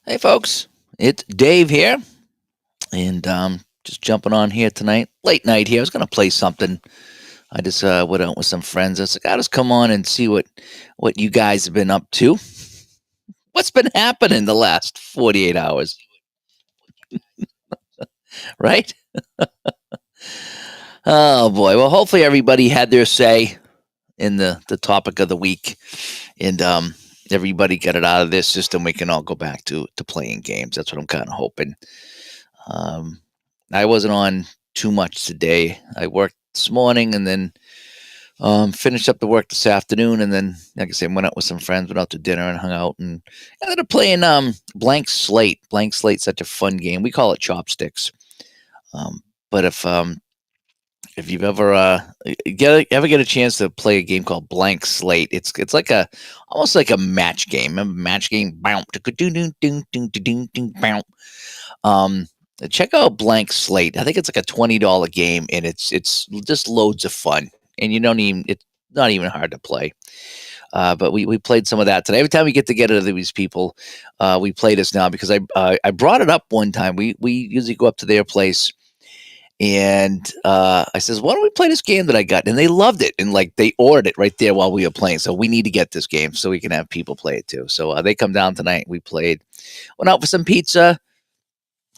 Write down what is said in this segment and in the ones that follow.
Hey, folks, it's Dave here, and just jumping on here tonight. Late night here. I was gonna play something. I just went out with some friends. I was like, I'll just come on and see what you guys have been up to. What's been happening the last 48 hours, right? Oh boy. Well, hopefully everybody had their say in the topic of the week, and everybody got it out of their system. We can all go back to playing games. That's what I'm kind of hoping. Um, I wasn't on too much today. I worked this morning and then finished up the work this afternoon, and then, like I said, went out with some friends, went out to dinner and hung out, and ended up playing Blank Slate. Blank Slate's such a fun game. We call it chopsticks. But if you've ever get a chance to play a game called Blank Slate, it's like a almost like a match game. Remember match game? Bow, ding, ding, ding, ding, ding, ding, bow. Um, Check out Blank Slate. I think it's like a $20 game, and it's just loads of fun. And you don't even it's not even hard to play. But we played some of that today. Every time we get together with these people, we play this now because I brought it up one time. We usually go up to their place, and I says, "Why don't we play this game that I got?" And they loved it, and like they ordered it right there while we were playing. So we need to get this game so we can have people play it too. So they come down tonight. We played. Went out for some pizza.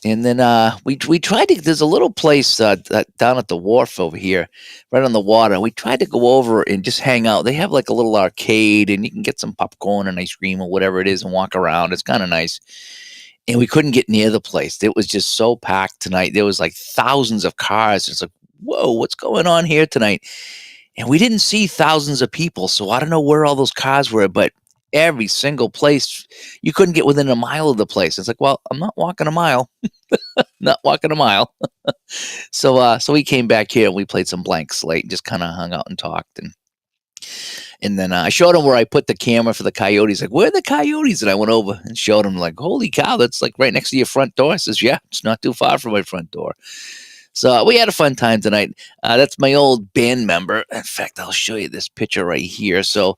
And then we tried to. There's a little place down at the wharf over here, right on the water. We tried to go over and just hang out. They have like a little arcade, and you can get some popcorn and ice cream or whatever it is, and walk around. It's kind of nice. And we couldn't get near the place. It was just so packed tonight. There was like thousands of cars. It's like, whoa, what's going on here tonight? And we didn't see thousands of people, so I don't know where all those cars were, but every single place you couldn't get within a mile of the place. It's like, well, I'm not walking a mile. Not walking a mile. So we came back here and we played some Blank Slate and just kind of hung out and talked, and then I showed him where I put the camera for the coyotes. Like, where are the coyotes? And I went over and showed him, like, holy cow, that's like right next to your front door. I says, yeah, it's not too far from my front door. So we had a fun time tonight. That's my old band member. In fact, I'll show you this picture right here. So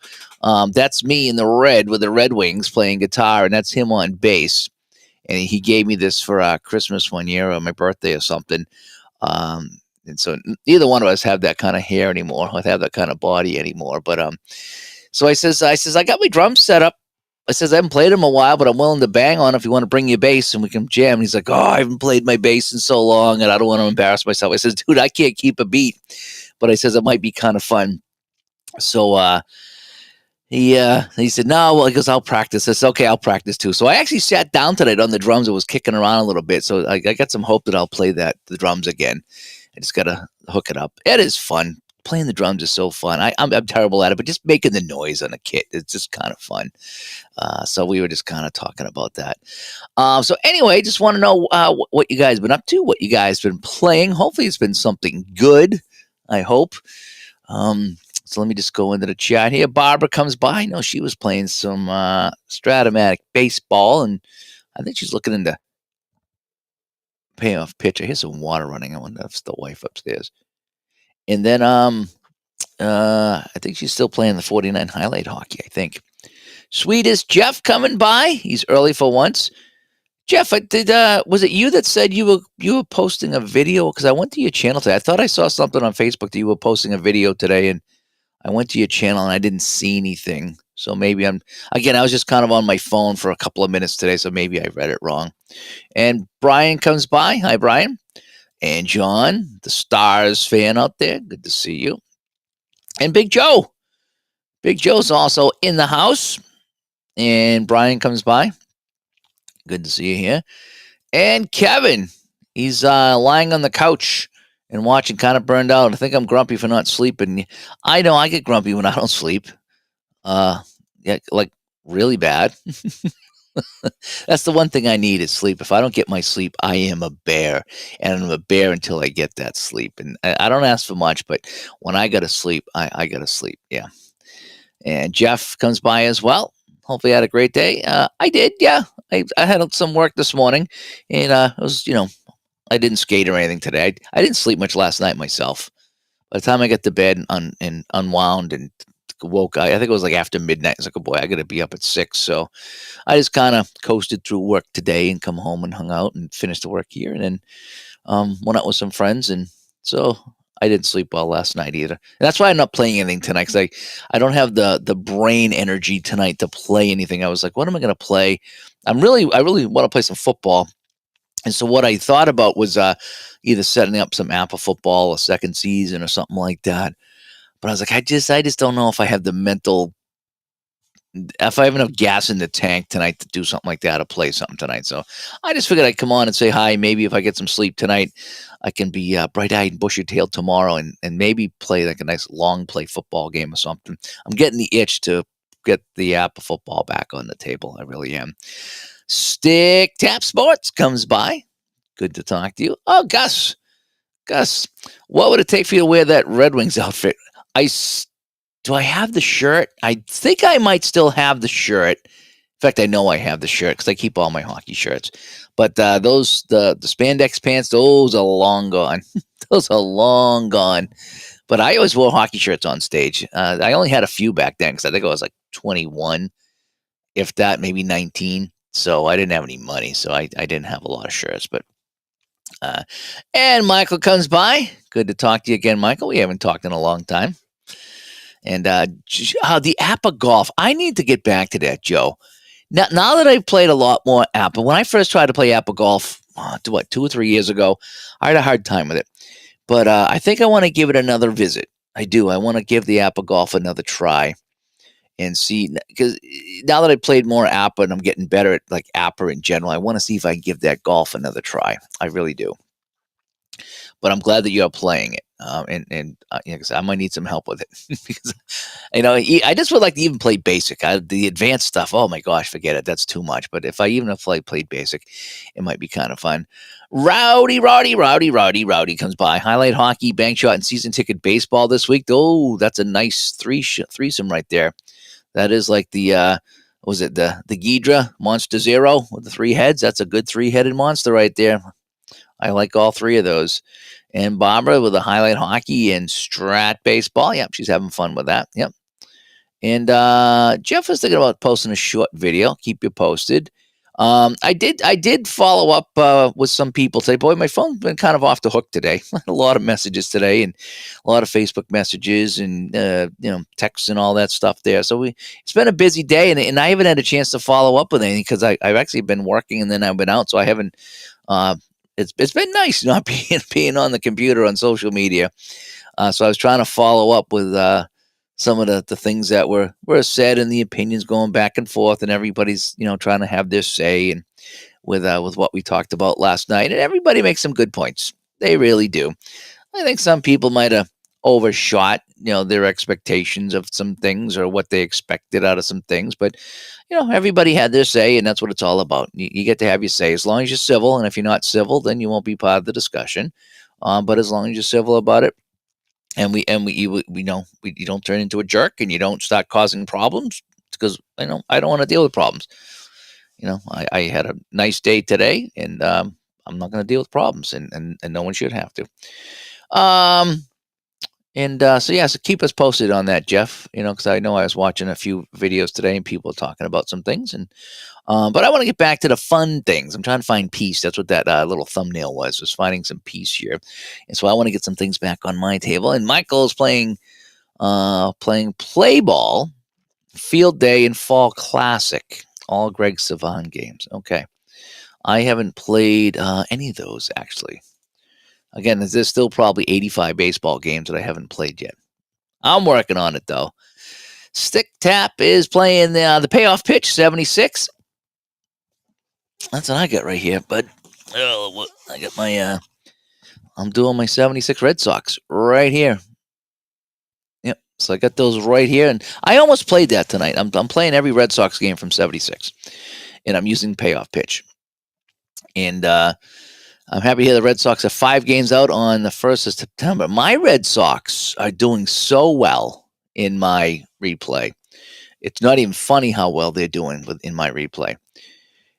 that's me in the red with the Red Wings playing guitar, and that's him on bass. And he gave me this for Christmas one year or my birthday or something. And so neither one of us have that kind of hair anymore. I have that kind of body anymore. But so I got my drums set up. I says I haven't played them a while, but I'm willing to bang on if you want to bring your bass and we can jam. And he's like, oh, I haven't played my bass in so long, and I don't want to embarrass myself. I says, dude, I can't keep a beat, but I says it might be kind of fun. So he said, no, well, because I'll practice. I said, okay, I'll practice too. So I actually sat down tonight on the drums. It was kicking around a little bit. So I got some hope that I'll play the drums again. I just got to hook it up. It is fun. Playing the drums is so fun. I'm terrible at it, but just making the noise on the kit, it's just kind of fun. So we were just kind of talking about that. So anyway, just want to know what you guys been up to, what you guys been playing. Hopefully it's been something good, I hope. So let me just go into the chat here. Barbara comes by. No, she was playing some Stratomatic baseball, and I think she's looking into Payoff pitcher. Here's some water running. I wonder if it's the wife upstairs. And then I think she's still playing the 49 highlight hockey, I think. Sweetest Jeff coming by. He's early for once. Jeff, was it you that said you were posting a video? Because I went to your channel today. I thought I saw something on Facebook that you were posting a video today, and I went to your channel and I didn't see anything. So maybe I was just kind of on my phone for a couple of minutes today, so maybe I read it wrong. And Brian comes by. Hi, Brian. And John, the Stars fan out there. Good to see you. And Big Joe. Big Joe's also in the house. And Brian comes by. Good to see you here. And Kevin. He's lying on the couch and watching, kind of burned out. I think I'm grumpy for not sleeping. I know I get grumpy when I don't sleep. Yeah, like really bad. That's the one thing I need is sleep. If I don't get my sleep, I am a bear, and I'm a bear until I get that sleep. And I don't ask for much, but when I got to sleep, I got to sleep. Yeah. And Jeff comes by as well. Hopefully, I had a great day. I did. Yeah, I had some work this morning, and it was I didn't skate or anything today. I didn't sleep much last night myself. By the time I got to bed and unwound and woke. I think it was like after midnight. It's like, oh boy, I got to be up at 6. So I just kind of coasted through work today and come home and hung out and finished the work here, and then went out with some friends, and so I didn't sleep well last night either. And that's why I'm not playing anything tonight, because I don't have the brain energy tonight to play anything. I was like, what am I going to play? I really want to play some football. And so what I thought about was either setting up some Apple football, a second season, or something like that. But I was like, I just don't know if I have the mental, if I have enough gas in the tank tonight to do something like that, to play something tonight. So I just figured I'd come on and say hi. Maybe if I get some sleep tonight, I can be bright-eyed and bushy-tailed tomorrow, and maybe play like a nice long play football game or something. I'm getting the itch to get the Apple football back on the table. I really am. Stick Tap Sports comes by. Good to talk to you. Oh, Gus, what would it take for you to wear that Red Wings outfit? Do I have the shirt? I think I might still have the shirt. In fact, I know I have the shirt because I keep all my hockey shirts. But the spandex pants, those are long gone. Those are long gone. But I always wore hockey shirts on stage. I only had a few back then because I think I was like 21, if that, maybe 19. So I didn't have any money, so I didn't have a lot of shirts. But and Michael comes by. Good to talk to you again, Michael. We haven't talked in a long time. And the app of golf, I need to get back to that, Joe. Now that I've played a lot more app, but when I first tried to play app of golf, 2 or 3 years ago, I had a hard time with it. But I think I want to give it another visit. I do. I want to give the app of golf another try and see, because now that I've played more APA and I'm getting better at like APA in general, I want to see if I can give that golf another try. I really do. But I'm glad that you're playing it, because I might need some help with it because I just would like to even play basic. The advanced stuff, oh my gosh, forget it. That's too much. But if I even have played basic, it might be kind of fun. Rowdy comes by. Highlight hockey, bank shot, and season ticket baseball this week. Oh, that's a nice threesome right there. That is like the was it the Ghidra Monster Zero with the 3 heads? That's a good 3-headed monster right there. I like all 3 of those. And Barbara with the highlight hockey and strat baseball. Yep, she's having fun with that. Yep. And Jeff is thinking about posting a short video. Keep you posted. I did follow up with some people today. Boy, my phone's been kind of off the hook today. A lot of messages today and a lot of Facebook messages and texts and all that stuff there. So it's been a busy day, and I haven't had a chance to follow up with anything because I've actually been working and then I've been out, so I haven't. It's been nice not being on the computer on social media. So I was trying to follow up with some of the things that were said and the opinions going back and forth, and everybody's trying to have their say, and with what we talked about last night, and everybody makes some good points. They really do. I think some people might have overshot their expectations of some things or what they expected out of some things, but everybody had their say, and that's what it's all about. You get to have your say as long as you're civil, and if you're not civil, then you won't be part of the discussion. But as long as you're civil about it, and you don't turn into a jerk, and you don't start causing problems, because I don't want to deal with problems. I had a nice day today, and I'm not going to deal with problems, and no one should have to. So keep us posted on that, Jeff. Because I know I was watching a few videos today, and people talking about some things, and but I want to get back to the fun things. I'm trying to find peace. That's what that little thumbnail was finding some peace here, and so I want to get some things back on my table. And Michael is playing play ball, field day, and fall classic. All Greg Savan games. Okay, I haven't played any of those actually. Again, there's still probably 85 baseball games that I haven't played yet. I'm working on it, though. Stick Tap is playing the Payoff pitch, 76. That's what I got right here. But I got my I'm doing my 76 Red Sox right here. Yep. So I got those right here, and I almost played that tonight. I'm playing every Red Sox game from 76, and I'm using Payoff pitch. And I'm happy to hear the Red Sox are 5 games out on the 1st of September. My Red Sox are doing so well in my replay. It's not even funny how well they're doing in my replay.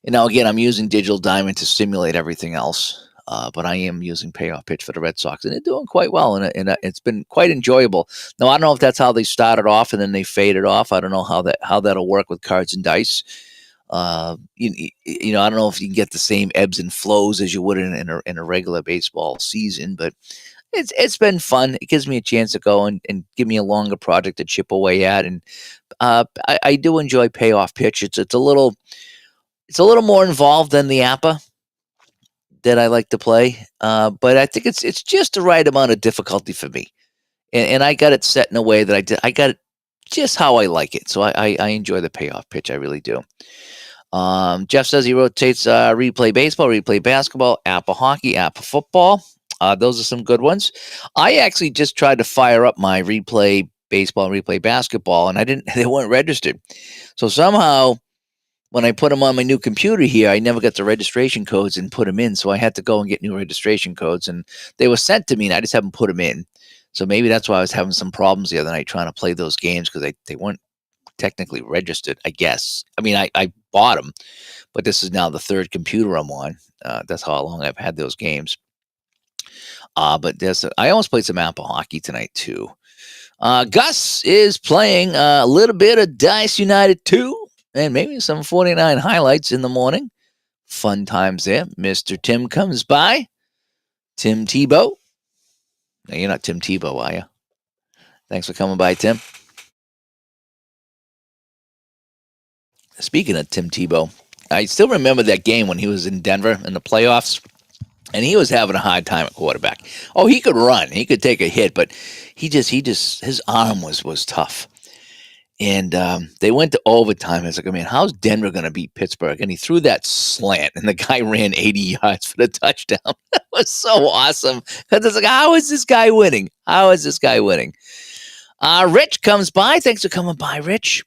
And now, again, I'm using Digital Diamond to simulate everything else. But I am using Payoff pitch for the Red Sox, and they're doing quite well, and it's been quite enjoyable. Now I don't know if that's how they started off and then they faded off. I don't know how that'll work with cards and dice. I don't know if you can get the same ebbs and flows as you would in a regular baseball season, but it's been fun. It gives me a chance to go and give me a longer project to chip away at, and I do enjoy Payoff pitch. It's a little more involved than the APA that I like to play, but I think it's just the right amount of difficulty for me, and I got it set in a way that I got it just how I like it. So I enjoy the Payoff pitch. I really do. Jeff says he rotates replay baseball, replay basketball, Apple hockey, Apple football. Those are some good ones. I actually just tried to fire up my replay baseball and replay basketball, and they weren't registered. So somehow, when I put them on my new computer here, I never got the registration codes and put them in. So I had to go and get new registration codes, and they were sent to me, and I just haven't put them in. So maybe that's why I was having some problems the other night trying to play those games, because they weren't technically registered, I guess. I mean, I bought them, but this is now the third computer I'm on. That's how long I've had those games. But I almost played some Apple hockey tonight too. Gus is playing a little bit of Dice United 2 and maybe some 49 highlights in the morning. Fun times there. Mr. Tim comes by. Tim Tebow. No, you're not Tim Tebow, are you? Thanks for coming by, Tim. Speaking of Tim Tebow, I still remember that game when he was in Denver in the playoffs, and he was having a hard time at quarterback. Oh, he could run, he could take a hit, but his arm was tough. And they went to overtime. It's like, I mean, how's Denver going to beat Pittsburgh? And he threw that slant, and the guy ran 80 yards for the touchdown. That was so awesome. Because it's like, how is this guy winning? How is this guy winning? Rich comes by. Thanks for coming by, Rich.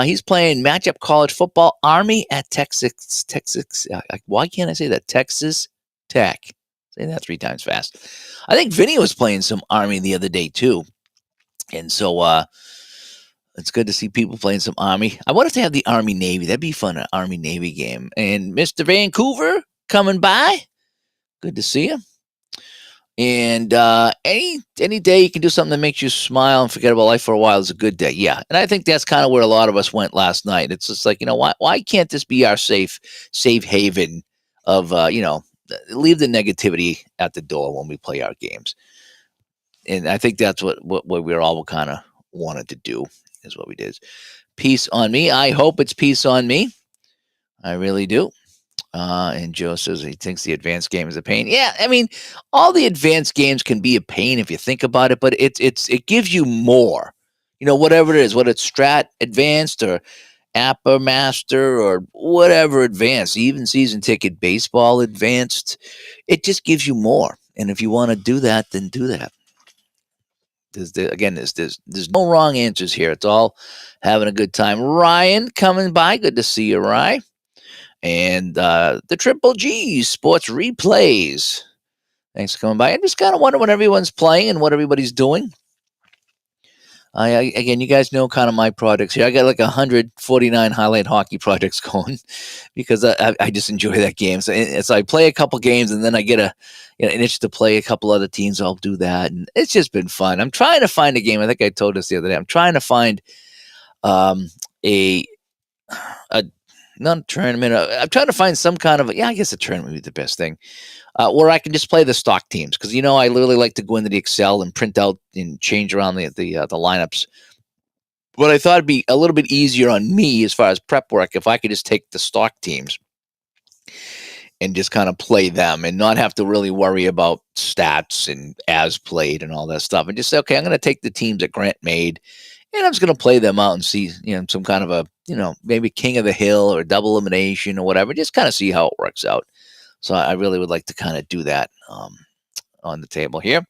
He's playing matchup college football. Army at Texas. Why can't I say that? Texas Tech. Say that 3 times fast. I think Vinny was playing some Army the other day too. And so it's good to see people playing some Army. I wonder if they have the Army Navy. That'd be fun, an Army Navy game. And Mr. Vancouver coming by. Good to see you. And any day you can do something that makes you smile and forget about life for a while is a good day. Yeah. And I think that's kind of where a lot of us went last night. It's just like, why can't this be our safe haven of, leave the negativity at the door when we play our games. And I think that's what we all kind of wanted to do, is what we did. Peace on me. I hope it's peace on me. I really do. And Joe says he thinks the advanced game is a pain. Yeah, I mean, all the advanced games can be a pain if you think about it, but it gives you more. Whatever it is, whether it's Strat Advanced or Appa Master or whatever advanced, even season ticket baseball advanced, it just gives you more. And if you want to do that, then do that. There's no wrong answers here. It's all having a good time. Ryan coming by. Good to see you, Ryan. And the Triple G Sports Replays. Thanks for coming by. I just kind of wonder what everyone's playing and what everybody's doing. Again, you guys know kind of my projects here. I got like 149 highlight hockey projects going because I just enjoy that game. So I play a couple games and then I get an itch to play a couple other teams. I'll do that, and it's just been fun. I'm trying to find a game. I think I told us the other day. I'm trying to find a not a tournament. I'm trying to find some kind of I guess a tournament would be the best thing. Where I can just play the stock teams, because I literally like to go into the Excel and print out and change around the lineups. But I thought it'd be a little bit easier on me as far as prep work if I could just take the stock teams and just kind of play them and not have to really worry about stats and as played and all that stuff, and just say, okay, I'm going to take the teams that Grant made and I'm just going to play them out and see some kind of a maybe King of the Hill or double elimination or whatever, just kind of see how it works out. So I really would like to kind of do that on the table here.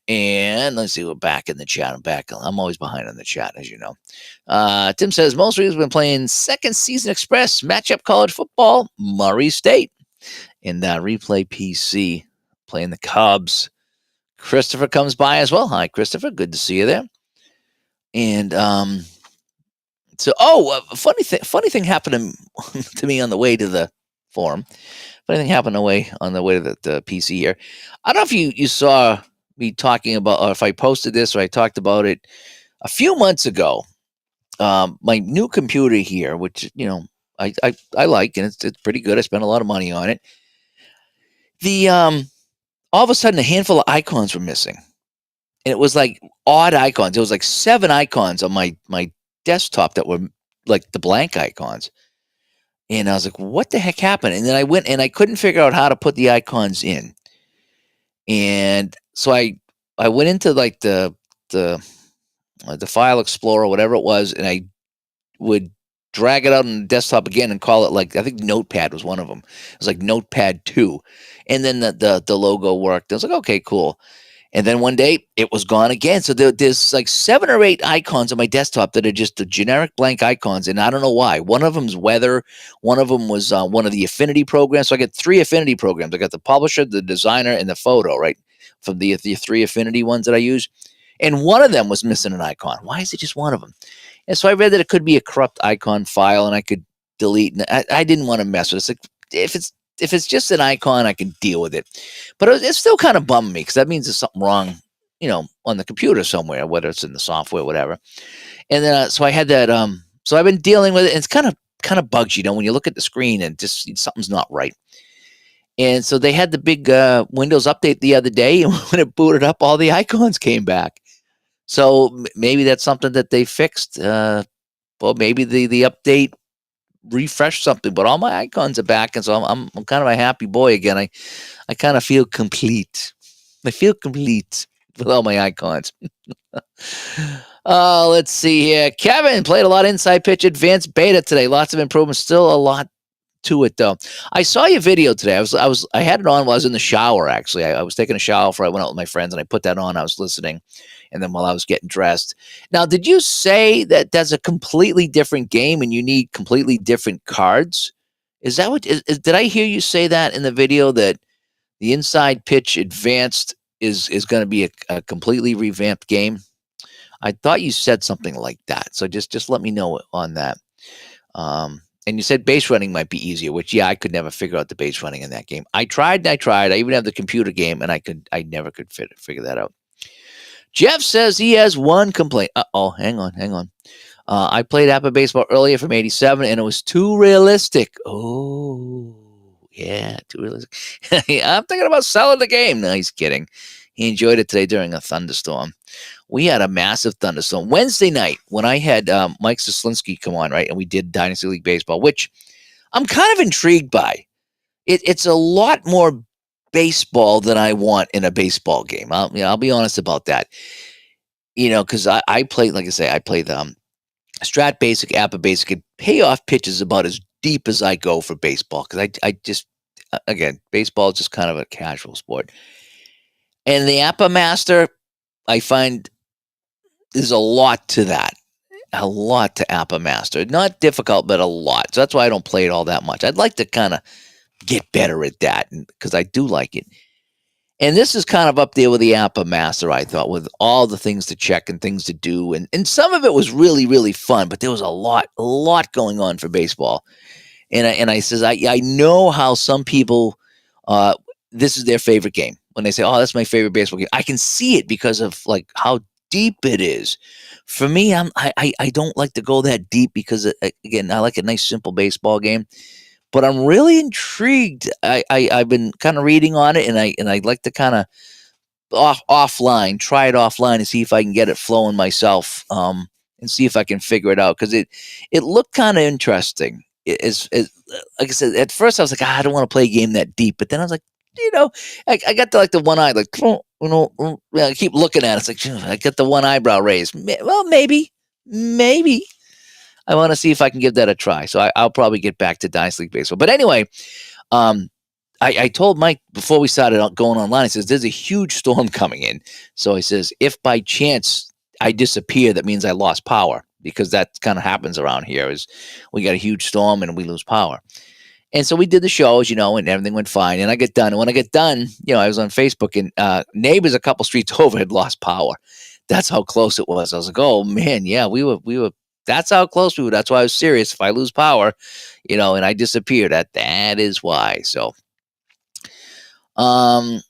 And let's see, we're back in the chat. I'm always behind on the chat, as you know. Tim says, most weeks we've been playing Second Season Express, matchup college football, Murray State. And Replay PC, playing the Cubs. Christopher comes by as well. Hi, Christopher. Good to see you there. And a funny thing happened to me on the way to the forum. Funny thing happened on the way to the PC here. I don't know if you saw me talking about, or if I posted this or I talked about it a few months ago. My new computer here, which I like, and it's pretty good. I spent a lot of money on it. The All of a sudden, a handful of icons were missing, and it was like odd icons. It was like 7 icons on my desktop that were like the blank icons. And I was like, what the heck happened? And then I went and I couldn't figure out how to put the icons in. And so I went into like the file explorer, whatever it was, and I would drag it out on the desktop again and call it, like, I think Notepad was one of them. It was like Notepad 2. And then the logo worked. I was like, okay, cool. And then one day it was gone again. So there's like 7 or 8 icons on my desktop that are just the generic blank icons, and I don't know why. One of them's weather. One of them was one of the Affinity programs. So I got 3 Affinity programs. I got the publisher, the designer, and the photo, right? From the 3 Affinity ones that I use. And one of them was missing an icon. Why is it just one of them? And so I read that it could be a corrupt icon file, and I could delete. And I didn't want to mess with it. It's like, if it's just an icon, I can deal with it. But it still kind of bummed me, because that means there's something wrong, on the computer somewhere, whether it's in the software, whatever. And then so I had that. So I've been dealing with it, and it's kind of bugs you, when you look at the screen and just something's not right. And so they had the big Windows update the other day, and when it booted up, all the icons came back. So maybe that's something that they fixed. Well, maybe the update refreshed something, but all my icons are back, and so I'm kind of a happy boy again. I kind of feel complete. I feel complete with all my icons. Let's see here. Kevin played a lot of Inside Pitch Advanced Beta today. Lots of improvements. Still a lot to it, though. I saw your video today. I had it on while I was in the shower. Actually, I was taking a shower before I went out with my friends, and I put that on. I was listening, and then while I was getting dressed. Now, did you say that that's a completely different game and you need completely different cards? Is that what? Did I hear you say that in the video, that the Inside Pitch Advanced is going to be a completely revamped game? I thought you said something like that. So just let me know on that. And you said base running might be easier, which, yeah, I could never figure out the base running in that game. I tried. I even have the computer game, and I never could figure that out. Jeff says he has one complaint. Uh-oh, hang on. I played Apple Baseball earlier from 87, and it was too realistic. Oh, yeah, too realistic. I'm thinking about selling the game. No, he's kidding. He enjoyed it today during a thunderstorm. We had a massive thunderstorm. Wednesday night, when I had Mike Zaslinski come on, right, and we did Dynasty League Baseball, which I'm kind of intrigued by. It's a lot more baseball than I want in a baseball game. I'll be honest about that. Because I play, like I say, I play the Strat Basic, Appa Basic, and Payoff pitch is about as deep as I go for baseball, because I just, again, baseball is just kind of a casual sport. And the Appa Master, I find there's a lot to that. A lot to Appa Master. Not difficult, but a lot. So that's why I don't play it all that much. I'd like to kind of get better at that, because I do like it. And this is kind of up there with the Appa Master, I thought, with all the things to check and things to do. And some of it was really, really fun, but there was a lot going on for baseball. And I says, I know how some people, this is their favorite game. When they say, oh, that's my favorite baseball game, I can see it because of like how deep it is. For me, I don't like to go that deep, because, again, I like a nice, simple baseball game. But I'm really intrigued. I've been kind of reading on it, and I'd like to kind of offline, try it offline, and see if I can get it flowing myself, and see if I can figure it out, because it looked kind of interesting. Like I said, at first I was like, I don't want to play a game that deep, but then I was like, I got the one eye, like, I keep looking at it. It's like, I got the one eyebrow raised. Well, maybe. I want to see if I can give that a try. So I'll probably get back to Dynasty League Baseball. But anyway, I told Mike before we started going online, he says, there's a huge storm coming in. So he says, if by chance I disappear, that means I lost power, because that kind of happens around here, is we got a huge storm and we lose power. And so we did the shows, and everything went fine. And I get done. And when I get done, I was on Facebook, and neighbors a couple streets over had lost power. That's how close it was. I was like, oh, man, yeah, we were. That's how close we were. That's why I was serious. If I lose power, and I disappear, that is why. So Um,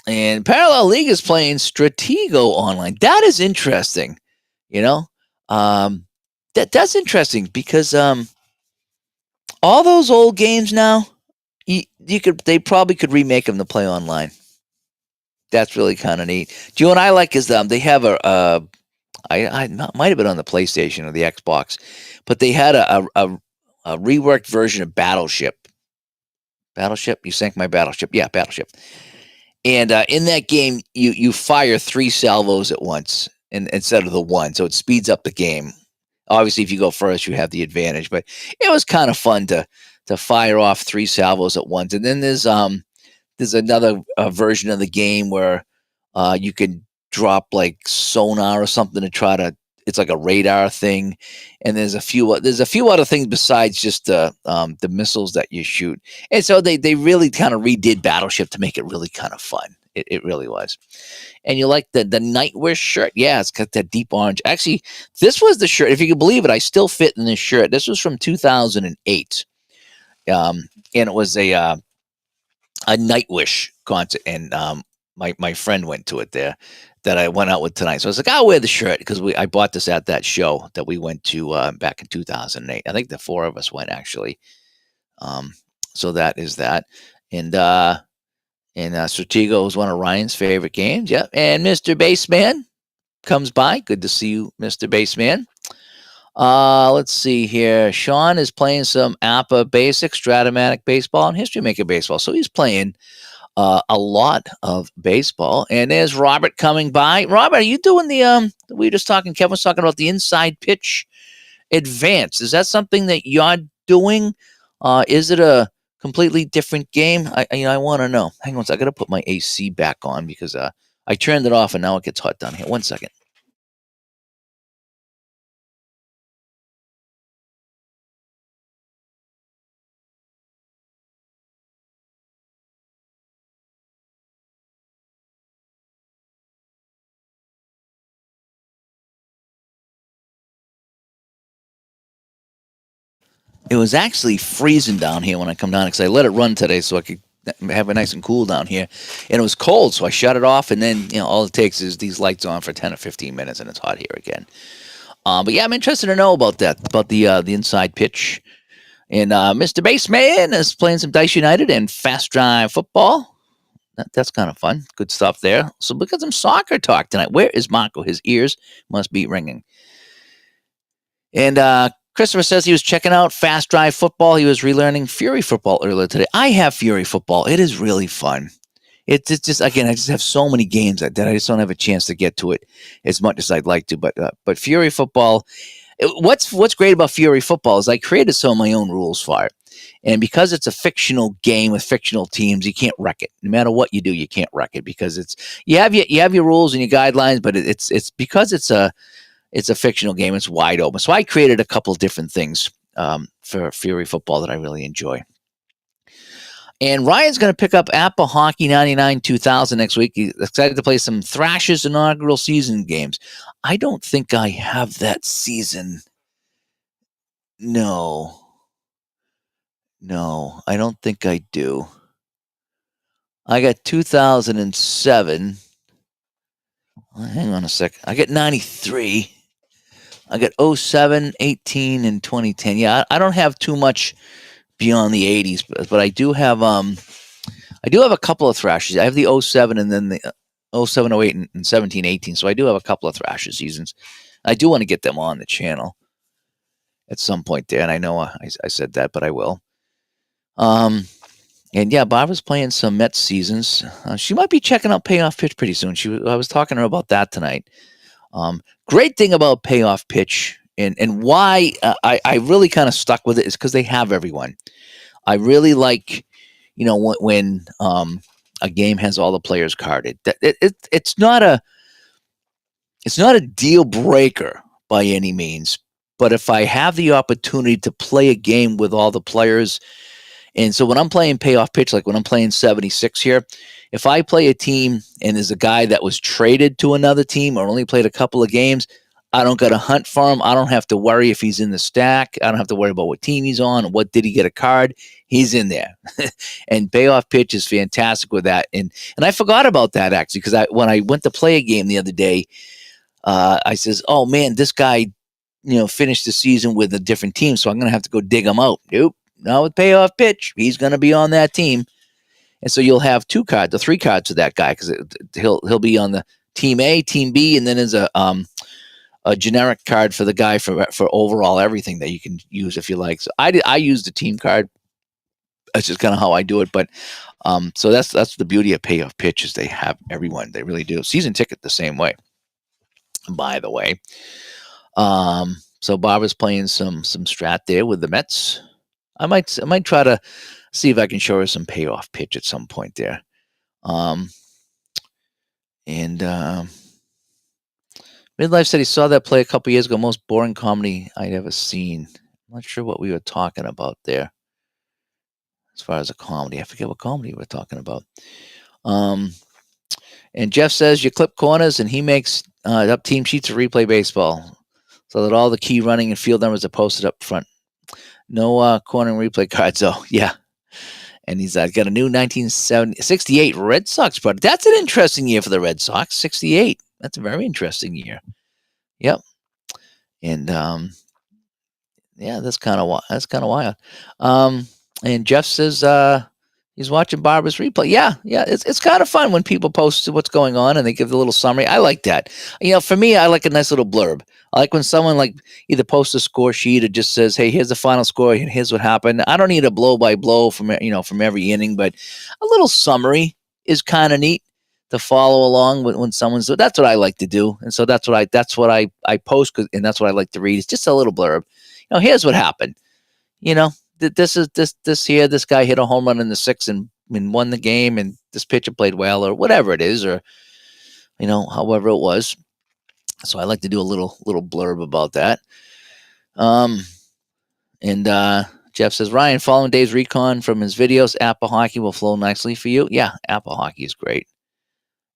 and Parallel League is playing Stratego online. That is interesting. You know, um, that's interesting because all those old games now, they probably could remake them to play online. That's really kind of neat. Do you know what I like is they have might have been on the PlayStation or the Xbox, but they had a reworked version of Battleship. Battleship, you sank my battleship. Yeah, Battleship. And in that game, you fire 3 salvos at once, instead of the one, so it speeds up the game. Obviously, if you go first, you have the advantage. But it was kind of fun to fire off 3 salvos at once. And then there's another version of the game where you can drop like sonar or something to try to. It's like a radar thing, and there's a few other things besides just the missiles that you shoot. And so they really kind of redid Battleship to make it really kind of fun. It really was. And you like the Nightwish shirt? Yeah, it's got that deep orange. Actually, this was the shirt. If you can believe it, I still fit in this shirt. This was from 2008, and it was a Nightwish concert, and my friend went to it there that I went out with tonight. So I was like, I'll wear the shirt because I bought this at that show that we went to back in 2008. I think the 4 of us went actually. Um, so that is that, and Stratego is one of Ryan's favorite games. Yep, and Mr. Baseman comes by. Good to see you, Mr. Baseman. Let's see here. Sean is playing some APA Basic, Stratomatic Baseball, and History Maker Baseball. So he's playing a lot of baseball. And there's Robert coming by. Robert, are you doing we were just talking, Kevin was talking about the inside pitch advance. Is that something that you're doing? Is it a completely different game? I want to know. Hang on, I got to put my AC back on because I turned it off and now it gets hot down here. 1 second. It was actually freezing down here when I come down because I let it run today so I could have it nice and cool down here. And it was cold, so I shut it off. And then, all it takes is these lights on for 10 or 15 minutes and it's hot here again. But yeah, I'm interested to know about that, about the inside pitch. And Mr. Baseman is playing some Dice United and Fast Drive football. That's kind of fun. Good stuff there. So we got some soccer talk tonight. Where is Marco? His ears must be ringing. And Christopher says he was checking out Fast Drive football. He was relearning Fury football earlier today. I have Fury football. It is really fun. It's just, again, I just have so many games that I just don't have a chance to get to it as much as I'd like to. But Fury football, what's great about Fury football is I created some of my own rules for it. And because it's a fictional game with fictional teams, you can't wreck it. No matter what you do, you can't wreck it because you have your rules and your guidelines, but it's because it's a fictional game. It's wide open. So I created a couple of different things for Fury football that I really enjoy. And Ryan's going to pick up Apple Hockey 99 2000 next week. He's excited to play some Thrashers inaugural season games. I don't think I have that season. No, I don't think I do. I got 2007. Hang on a sec. I got 93. I got 07, 18, and 2010. Yeah, I don't have too much beyond the 80s, but I do have a couple of Thrashers. I have the 07 and then the 07, 08, and 17, 18. So I do have a couple of Thrasher seasons. I do want to get them on the channel at some point there, and I know I said that, but I will. And yeah, Barbara's playing some Mets seasons. She might be checking out Payoff Pitch pretty soon. I was talking to her about that tonight. Great thing about Payoff Pitch and why I really kind of stuck with it is because they have everyone. I really like, when a game has all the players carded. It's not a deal breaker by any means, but if I have the opportunity to play a game with all the players, and so when I'm playing Payoff Pitch, like when I'm playing 76 here, if I play a team and there's a guy that was traded to another team or only played a couple of games, I don't got to hunt for him. I don't have to worry if he's in the stack. I don't have to worry about what team he's on. What did he get a card? He's in there. And Payoff Pitch is fantastic with that. And I forgot about that actually because when I went to play a game the other day, I says, "Oh man, this guy, finished the season with a different team, so I'm gonna have to go dig him out." Nope, not with Payoff Pitch. He's gonna be on that team, and so you'll have 2 cards or 3 cards of that guy because he'll be on the team A, team B, and then there's a generic card for the guy for overall everything that you can use if you like. So I use the team card. That's just kind of how I do it. But so that's the beauty of Payoff Pitch is they have everyone. They really do. Season ticket the same way. By the way, so Barbara's playing some strat there with the Mets. I might try to see if I can show her some Payoff Pitch at some point there. And Midlife said he saw that play a couple years ago. Most boring comedy I'd ever seen. I'm not sure what we were talking about there. As far as a comedy, I forget what comedy we're talking about. And Jeff says you clip corners, and he makes up team sheets of replay baseball, so that all the key running and field numbers are posted up front. No corner and replay cards, though. Yeah. And he's got a new 1968 Red Sox product. That's an interesting year for the Red Sox. 68. That's a very interesting year. Yep. And yeah, that's kind of wild. And Jeff says he's watching Barbara's replay. Yeah, it's kind of fun when people post what's going on and they give the little summary. I like that. For me, I like a nice little blurb. I like when someone either posts a score sheet or just says, "Hey, here's the final score and here's what happened." I don't need a blow by blow from every inning, but a little summary is kind of neat to follow along when someone's. So that's what I like to do, and so that's what I post, and that's what I like to read. It's just a little blurb. Here's what happened. This guy hit a home run in the 6th and won the game, and this pitcher played well, or whatever it is, or however it was. So I like to do a little blurb about that. And Jeff says, Ryan, following Dave's recon from his videos, Apple Hockey will flow nicely for you. Yeah, Apple Hockey is great.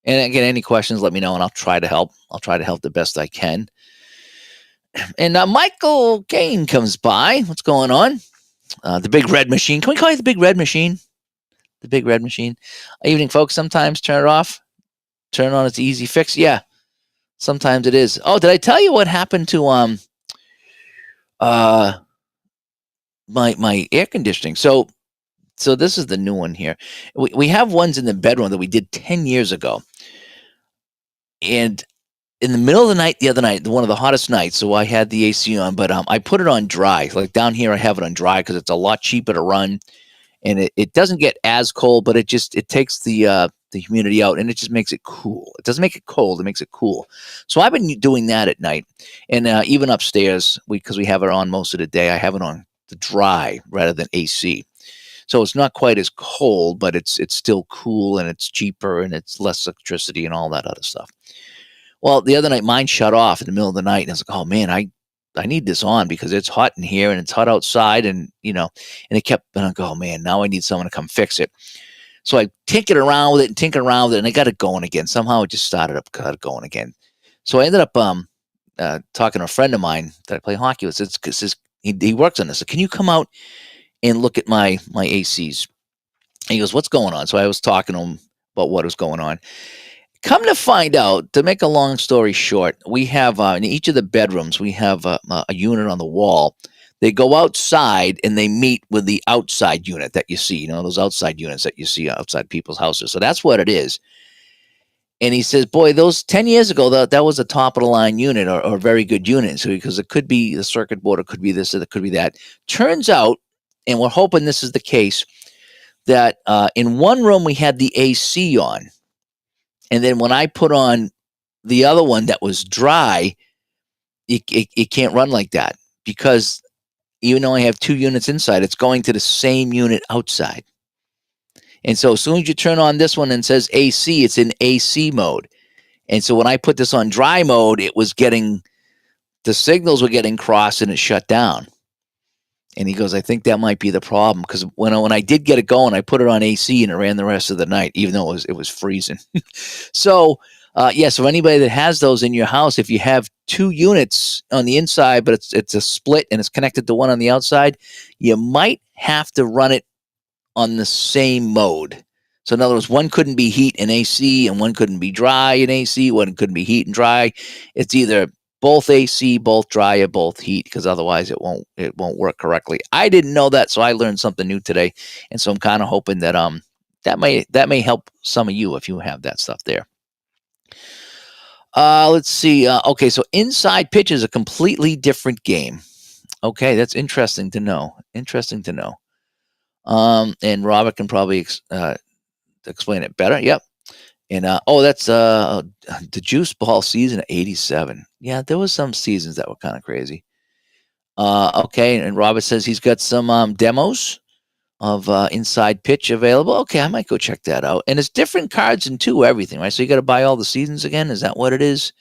And again, any questions, let me know, and I'll try to help. I'll try to help the best I can. And Michael Kane comes by. What's going on? The Big Red Machine. Can we call it the Big Red Machine? The Big Red Machine. Evening, folks. Sometimes turn it off. Turn it on. It's an easy fix. Yeah. Sometimes it is. Oh, did I tell you what happened to my air conditioning? So this is the new one here. We have ones in the bedroom that we did 10 years ago. And in the middle of the night, the other night, one of the hottest nights, so I had the AC on, but I put it on dry. Like down here, I have it on dry because it's a lot cheaper to run, and it doesn't get as cold, but it takes the humidity out, and it just makes it cool. It doesn't make it cold; it makes it cool. So I've been doing that at night, and even upstairs, because we have it on most of the day, I have it on the dry rather than AC. So it's not quite as cold, but it's still cool, and it's cheaper, and it's less electricity and all that other stuff. Well, the other night, mine shut off in the middle of the night, and I was like, "Oh man, I need this on because it's hot in here and it's hot outside," and and it kept. And I go, "Oh man, now I need someone to come fix it." So I tinkered around with it, and I got it going again. Somehow it just got it going again. So I ended up talking to a friend of mine that I play hockey with. Because he works on this. So can you come out and look at my ACs? And he goes, "What's going on?" So I was talking to him about what was going on. Come to find out, to make a long story short, we have in each of the bedrooms, we have a unit on the wall. They go outside and they meet with the outside unit that you see, those outside units that you see outside people's houses. So that's what it is. And he says, boy, those 10 years ago, that was a top of the line unit or a very good unit. So because it could be the circuit board, it could be this, or it could be that. Turns out, and we're hoping this is the case, that in one room we had the AC on. And then when I put on the other one that was dry, it can't run like that because even though I have 2 units inside, it's going to the same unit outside. And so as soon as you turn on this one and it says AC, it's in AC mode. And so when I put this on dry mode, the signals were getting crossed and it shut down. And he goes, I think that might be the problem because when I did get it going, I put it on AC and it ran the rest of the night, even though it was freezing. So Yeah, so anybody that has those in your house, if you have two units on the inside, but it's a split and it's connected to one on the outside, you might have to run it on the same mode. So in other words, one couldn't be heat and AC, and one couldn't be dry and AC. One couldn't be heat and dry. It's either both AC, both dry, or both heat, because otherwise it won't work correctly. I didn't know that, so I learned something new today, and so I'm kind of hoping that that may help some of you if you have that stuff there. Let's see. Okay, so inside pitch is a completely different game. Okay, that's interesting to know. Interesting to know. And Robert can probably explain it better. Yep. And that's the juice ball season of '87. Yeah, there was some seasons that were kind of crazy. Okay, and Robert says he's got some demos of inside pitch available. Okay, I might go check that out. And it's different cards and two everything, right? So you got to buy all the seasons again. Is that what it is?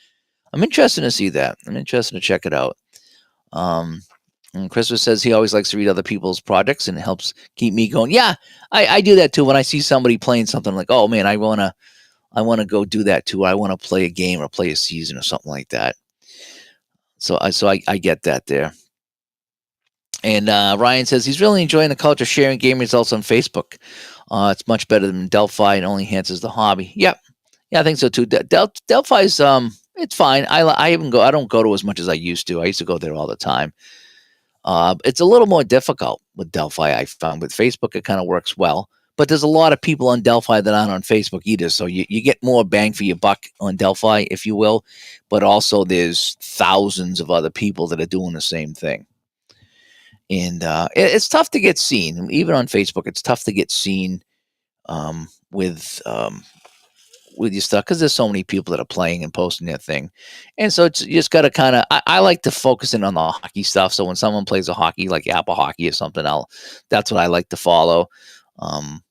I'm interested to see that. I'm interested to check it out. Um, and Christopher says he always likes to read other people's projects and it helps keep me going. Yeah, I do that too. When I see somebody playing something, like, oh man, I wanna go do that too. I want to play a game or play a season or something like that. So I get that there. And Ryan says he's really enjoying the culture sharing game results on Facebook. It's much better than Delphi and only enhances the hobby. Yep, yeah, I think so too. Delphi's it's fine. I don't go to as much as I used to. I used to go there all the time. It's a little more difficult with Delphi. I found with Facebook it kind of works well, but there's a lot of people on Delphi that aren't on Facebook either. So you get more bang for your buck on Delphi, if you will, but also there's thousands of other people that are doing the same thing. And it's tough to get seen, even on Facebook. It's tough to get seen um, with um, with your stuff because there's so many people that are playing and posting their thing, and so you just got to kind of. I like to focus in on the hockey stuff. So when someone plays a hockey like Apple Hockey or something, that's what I like to follow. Um,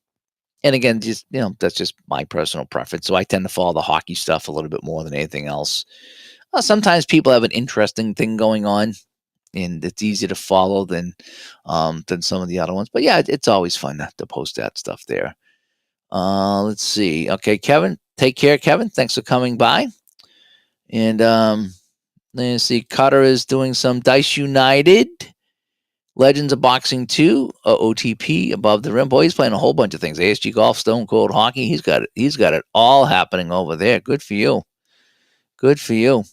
and again, just that's just my personal preference. So I tend to follow the hockey stuff a little bit more than anything else. Sometimes people have an interesting thing going on, and it's easier to follow than some of the other ones. But yeah, it's always fun to post that stuff there. Let's see. Okay, Kevin, take care, Kevin. Thanks for coming by. And let's see. Cutter is doing some Dice United, Legends of Boxing 2, OTP, Above the Rim. Boy, he's playing a whole bunch of things. ASG Golf, Stone Cold Hockey. He's got it. He's got it all happening over there. Good for you. Good for you.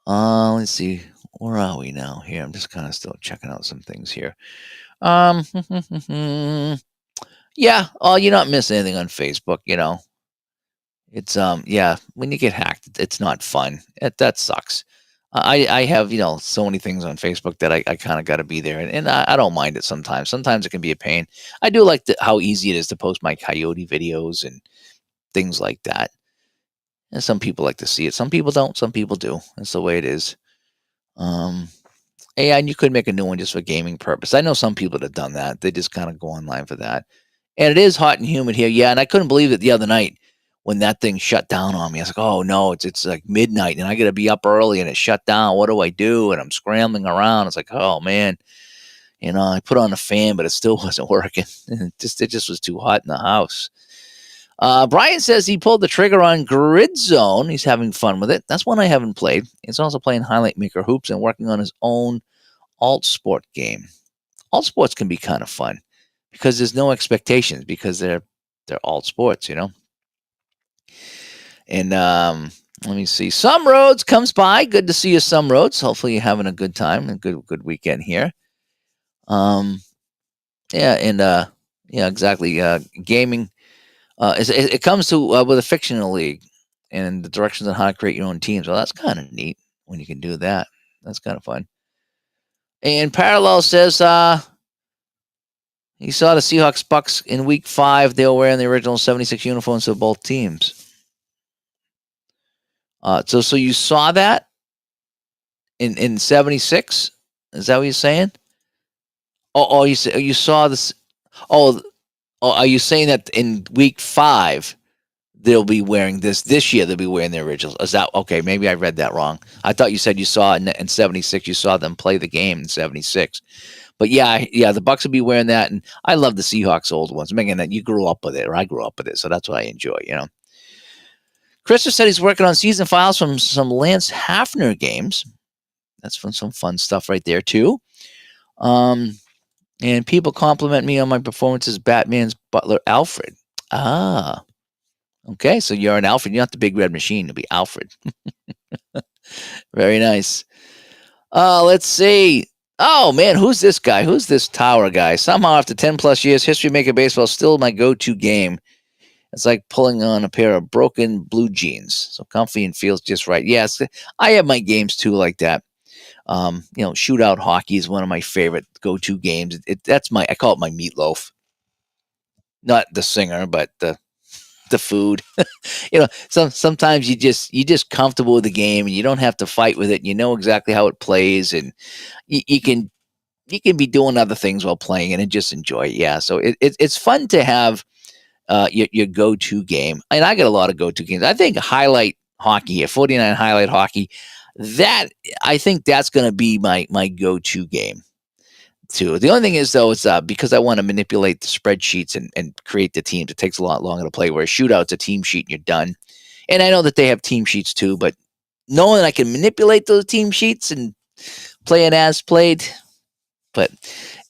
Let's see. Where are we now? Here, I'm just kind of still checking out some things here. Yeah. Oh, you're not missing anything on Facebook. It's yeah. When you get hacked, it's not fun. That sucks. I have so many things on Facebook that I kind of got to be there, and I don't mind it sometimes. Sometimes it can be a pain. I do like how easy it is to post my coyote videos and things like that. And some people like to see it. Some people don't. Some people do. That's the way it is. Um, yeah, and you could make a new one just for gaming purpose. I know some people that have done that. They just kind of go online for that. And it is hot and humid here. Yeah, and I couldn't believe it the other night when that thing shut down on me. I was like, oh no, it's like midnight and I gotta be up early and it shut down. What do I do? And I'm scrambling around. It's like, oh man. I put on a fan, but it still wasn't working. It just was too hot in the house. Brian says he pulled the trigger on Grid Zone. He's having fun with it. That's one I haven't played. He's also playing Highlight Maker Hoops and working on his own alt sport game. Alt sports can be kind of fun because there's no expectations because they're alt sports. And let me see. Some Roads comes by. Good to see you, Some Roads. Hopefully you're having a good time and good weekend here. Yeah, and yeah, exactly. Gaming. It comes to with a fictional league and the directions on how to create your own teams. Well, that's kind of neat when you can do that. That's kind of fun. And Parallel says he saw the Seahawks Bucks in week 5. They were wearing the original 76 uniforms of both teams. So you saw that in 76? Is that what you're saying? Oh, you saw this? Oh, are you saying that in week 5 they'll be wearing this year? They'll be wearing the originals. Is that okay? Maybe I read that wrong. I thought you said you saw in 76. You saw them play the game in 76. But yeah, the Bucks will be wearing that, and I love the Seahawks old ones. Megan, that you grew up with it, or I grew up with it, so that's what I enjoy. Christopher said he's working on season files from some Lance Hafner games. That's from some fun stuff right there, too. And people compliment me on my performance as Batman's butler, Alfred. Ah, okay. So you're an Alfred. You're not the big red machine. You'll be Alfred. Very nice. Let's see. Oh, man, who's this guy? Who's this Tower guy? Somehow, after 10 plus years, History Maker Baseball is still my go-to game. It's like pulling on a pair of broken blue jeans. So comfy and feels just right. Yes, I have my games, too, like that. Shootout hockey is one of my favorite go-to games. I call it my meatloaf. Not the singer, but the food. Sometimes you just comfortable with the game and you don't have to fight with it. And you know exactly how it plays, and you can be doing other things while playing and just enjoy it. Yeah, so it's fun to have your go-to game. And I got a lot of go-to games. I think highlight hockey here, 49 highlight hockey. I think that's going to be my go-to game too. The only thing is, though, it's because I want to manipulate the spreadsheets and create the teams. It takes a lot longer to play. Where a shootout's a team sheet and you're done. And I know that they have team sheets too, but knowing that I can manipulate those team sheets and play it as played,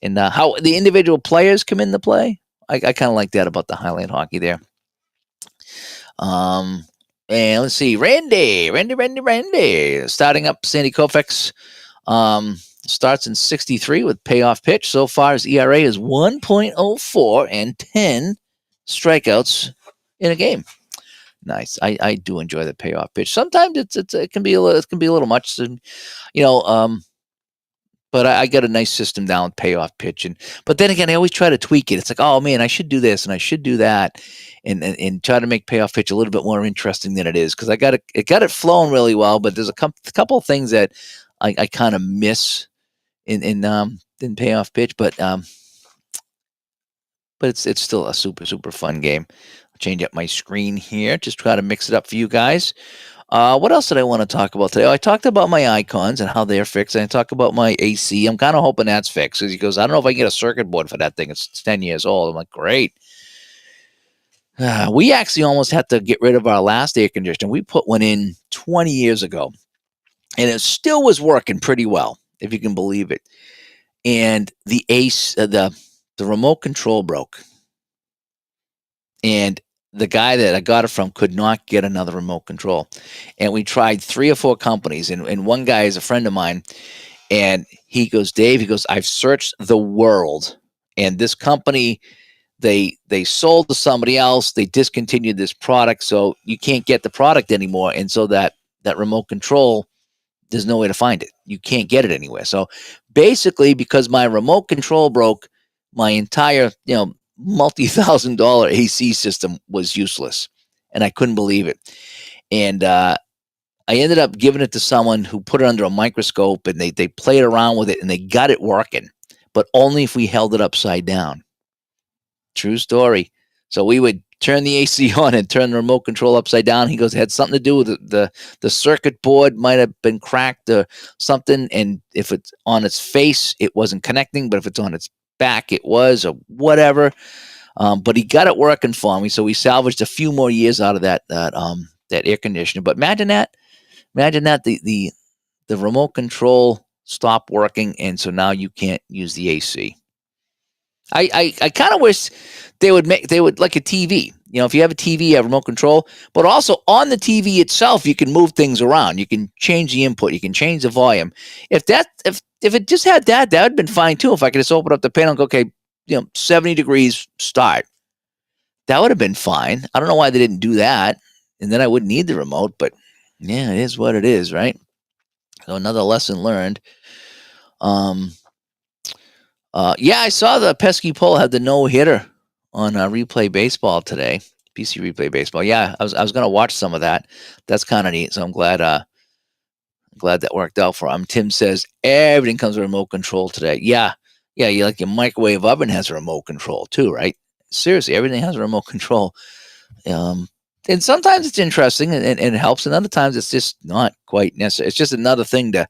and how the individual players come into play, I kind of like that about the highlight hockey there. And let's see, Randy, starting up Sandy Koufax. Starts in 63 with payoff pitch. So far, his ERA is 1.04 and 10 strikeouts in a game. Nice. I do enjoy the payoff pitch. Sometimes it can be a little much, but I got a nice system down with payoff pitch. But then again, I always try to tweak it. It's like, oh man, I should do this and I should do that, and try to make payoff pitch a little bit more interesting than it is, because I got it flowing really well. But there's a couple of things that I kind of miss in payoff pitch, but it's still a super super fun game. I'll change up my screen here, just try to mix it up for you guys. What else did I want to talk about today? I talked about my icons and how they're fixed, and I talked about my AC. I'm kind of hoping that's fixed, because he goes, I don't know if I can get a circuit board for that thing. It's 10 years old. I'm like, great. We actually almost had to get rid of our last air conditioner. We put one in 20 years ago, and it still was working pretty well, if you can believe it. And the remote control broke, and the guy that I got it from could not get another remote control. And we tried 3 or 4 companies, and one guy is a friend of mine, and he goes, Dave, I've searched the world, and this company, they sold to somebody else, they discontinued this product, so you can't get the product anymore, and so that remote control, there's no way to find it. You can't get it anywhere. So basically, because my remote control broke, my entire, multi-$1,000 AC system was useless, and I couldn't believe it. And I ended up giving it to someone who put it under a microscope, and they played around with it, and they got it working, but only if we held it upside down. True story. So we would turn the AC on and turn the remote control upside down. He goes, it had something to do with the circuit board might have been cracked or something, and if it's on its face, it wasn't connecting, but if it's on its back, it was, or whatever. But he got it working for me, so we salvaged a few more years out of that air conditioner. But imagine that the remote control stopped working, and so now you can't use the AC. I kind of wish they would like a TV. If you have a TV, you have remote control, but also on the TV itself, you can move things around. You can change the input. You can change the volume. If it just had that would have been fine too. If I could just open up the panel and go, okay, 70 degrees start. That would have been fine. I don't know why they didn't do that, and then I wouldn't need the remote. But yeah, it is what it is, right? So another lesson learned. Yeah, I saw the pesky Pole had the no-hitter on Replay Baseball today. PC Replay Baseball. Yeah, I was going to watch some of that. That's kind of neat. So I'm glad that worked out for him. Tim says everything comes with remote control today. Yeah. You like your microwave oven has a remote control too, right? Seriously, everything has a remote control. And sometimes it's interesting and it helps, and other times it's just not quite necessary. It's just another thing to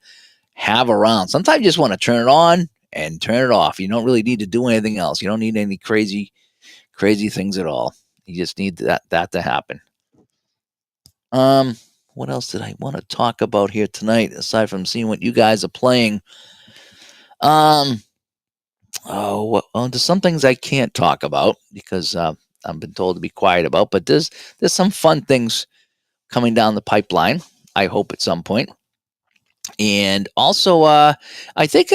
have around. Sometimes you just want to turn it on and turn it off. You don't really need to do anything else. You don't need any crazy things at all. You just need that to happen. Um, what else did I want to talk about here tonight aside from seeing what you guys are playing? Um, there's some things I can't talk about because I've been told to be quiet about. But there's some fun things coming down the pipeline. I hope at some point. And also, I think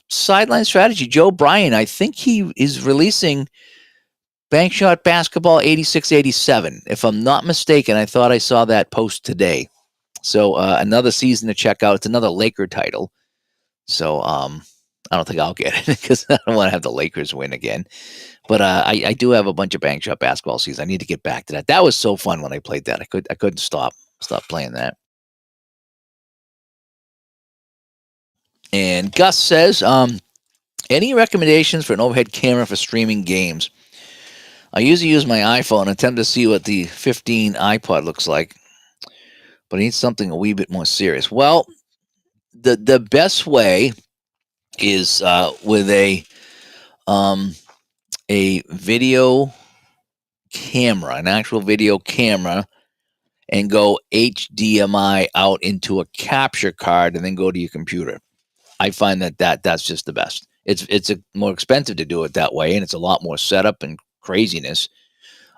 sideline strategy. Joe Bryan. I think he is releasing Bank Shot Basketball 86-87. If I'm not mistaken, I thought I saw that post today. So another season to check out. It's another Laker title. So I don't think I'll get it because I don't want to have the Lakers win again. But I do have a bunch of Bank Shot Basketball seasons. I need to get back to that. That was so fun when I played that. I couldn't stop playing that. And Gus says, any recommendations for an overhead camera for streaming games? I usually use my iPhone and attempt to see what the 15 iPod looks like, but I need something a wee bit more serious. Well, the best way is with a video camera, an actual video camera, and go HDMI out into a capture card and then go to your computer. I find that's just the best. It's more expensive to do it that way, and it's a lot more setup and craziness.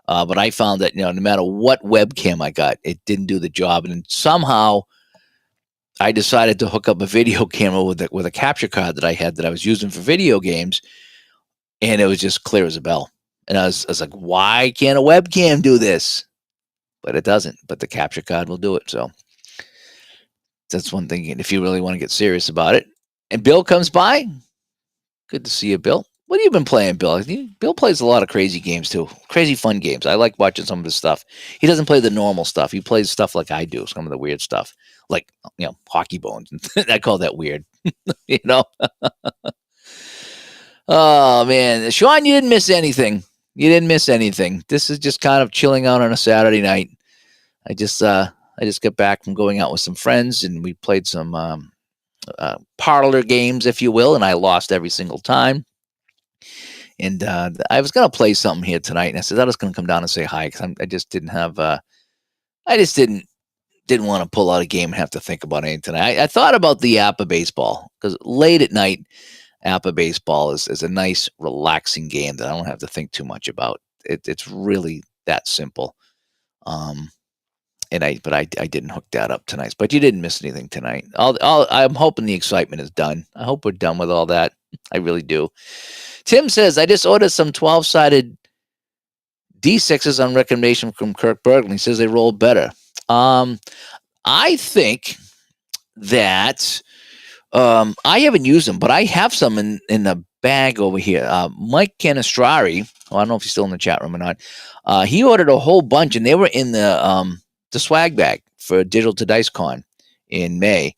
But I found that no matter what webcam I got, it didn't do the job, and somehow I decided to hook up a video camera with a capture card that I had that I was using for video games, and it was just clear as a bell. And I was like, why can't a webcam do this? But it doesn't. But the capture card will do it. So that's one thing. If you really want to get serious about it, and Bill comes by, good to see you, Bill. What have you been playing, Bill? Bill plays a lot of crazy games too, crazy fun games. I like watching some of his stuff. He doesn't play the normal stuff. He plays stuff like I do, some of the weird stuff, like hockey bones. I call that weird. you know. Oh man, Sean, you didn't miss anything. You didn't miss anything. This is just kind of chilling out on a Saturday night. I just got back from going out with some friends, and we played some parlor games, if you will, and I lost every single time. And I was gonna play something here tonight, and I said I was gonna come down and say hi because I just didn't have. I just didn't want to pull out a game and have to think about anything tonight. I thought about the app of baseball because late at night, app of baseball is a nice, relaxing game that I don't have to think too much about. It's really that simple. And I didn't hook that up tonight. But you didn't miss anything tonight. I'm hoping the excitement is done. I hope we're done with all that. I really do. Tim says, I just ordered some 12-sided D6s on recommendation from Kirk Berglund. He says they roll better. I think that I haven't used them, but I have some in the bag over here. Mike Canistrari, I don't know if he's still in the chat room or not. He ordered a whole bunch, and they were in the swag bag for Digital to Dice Con in May.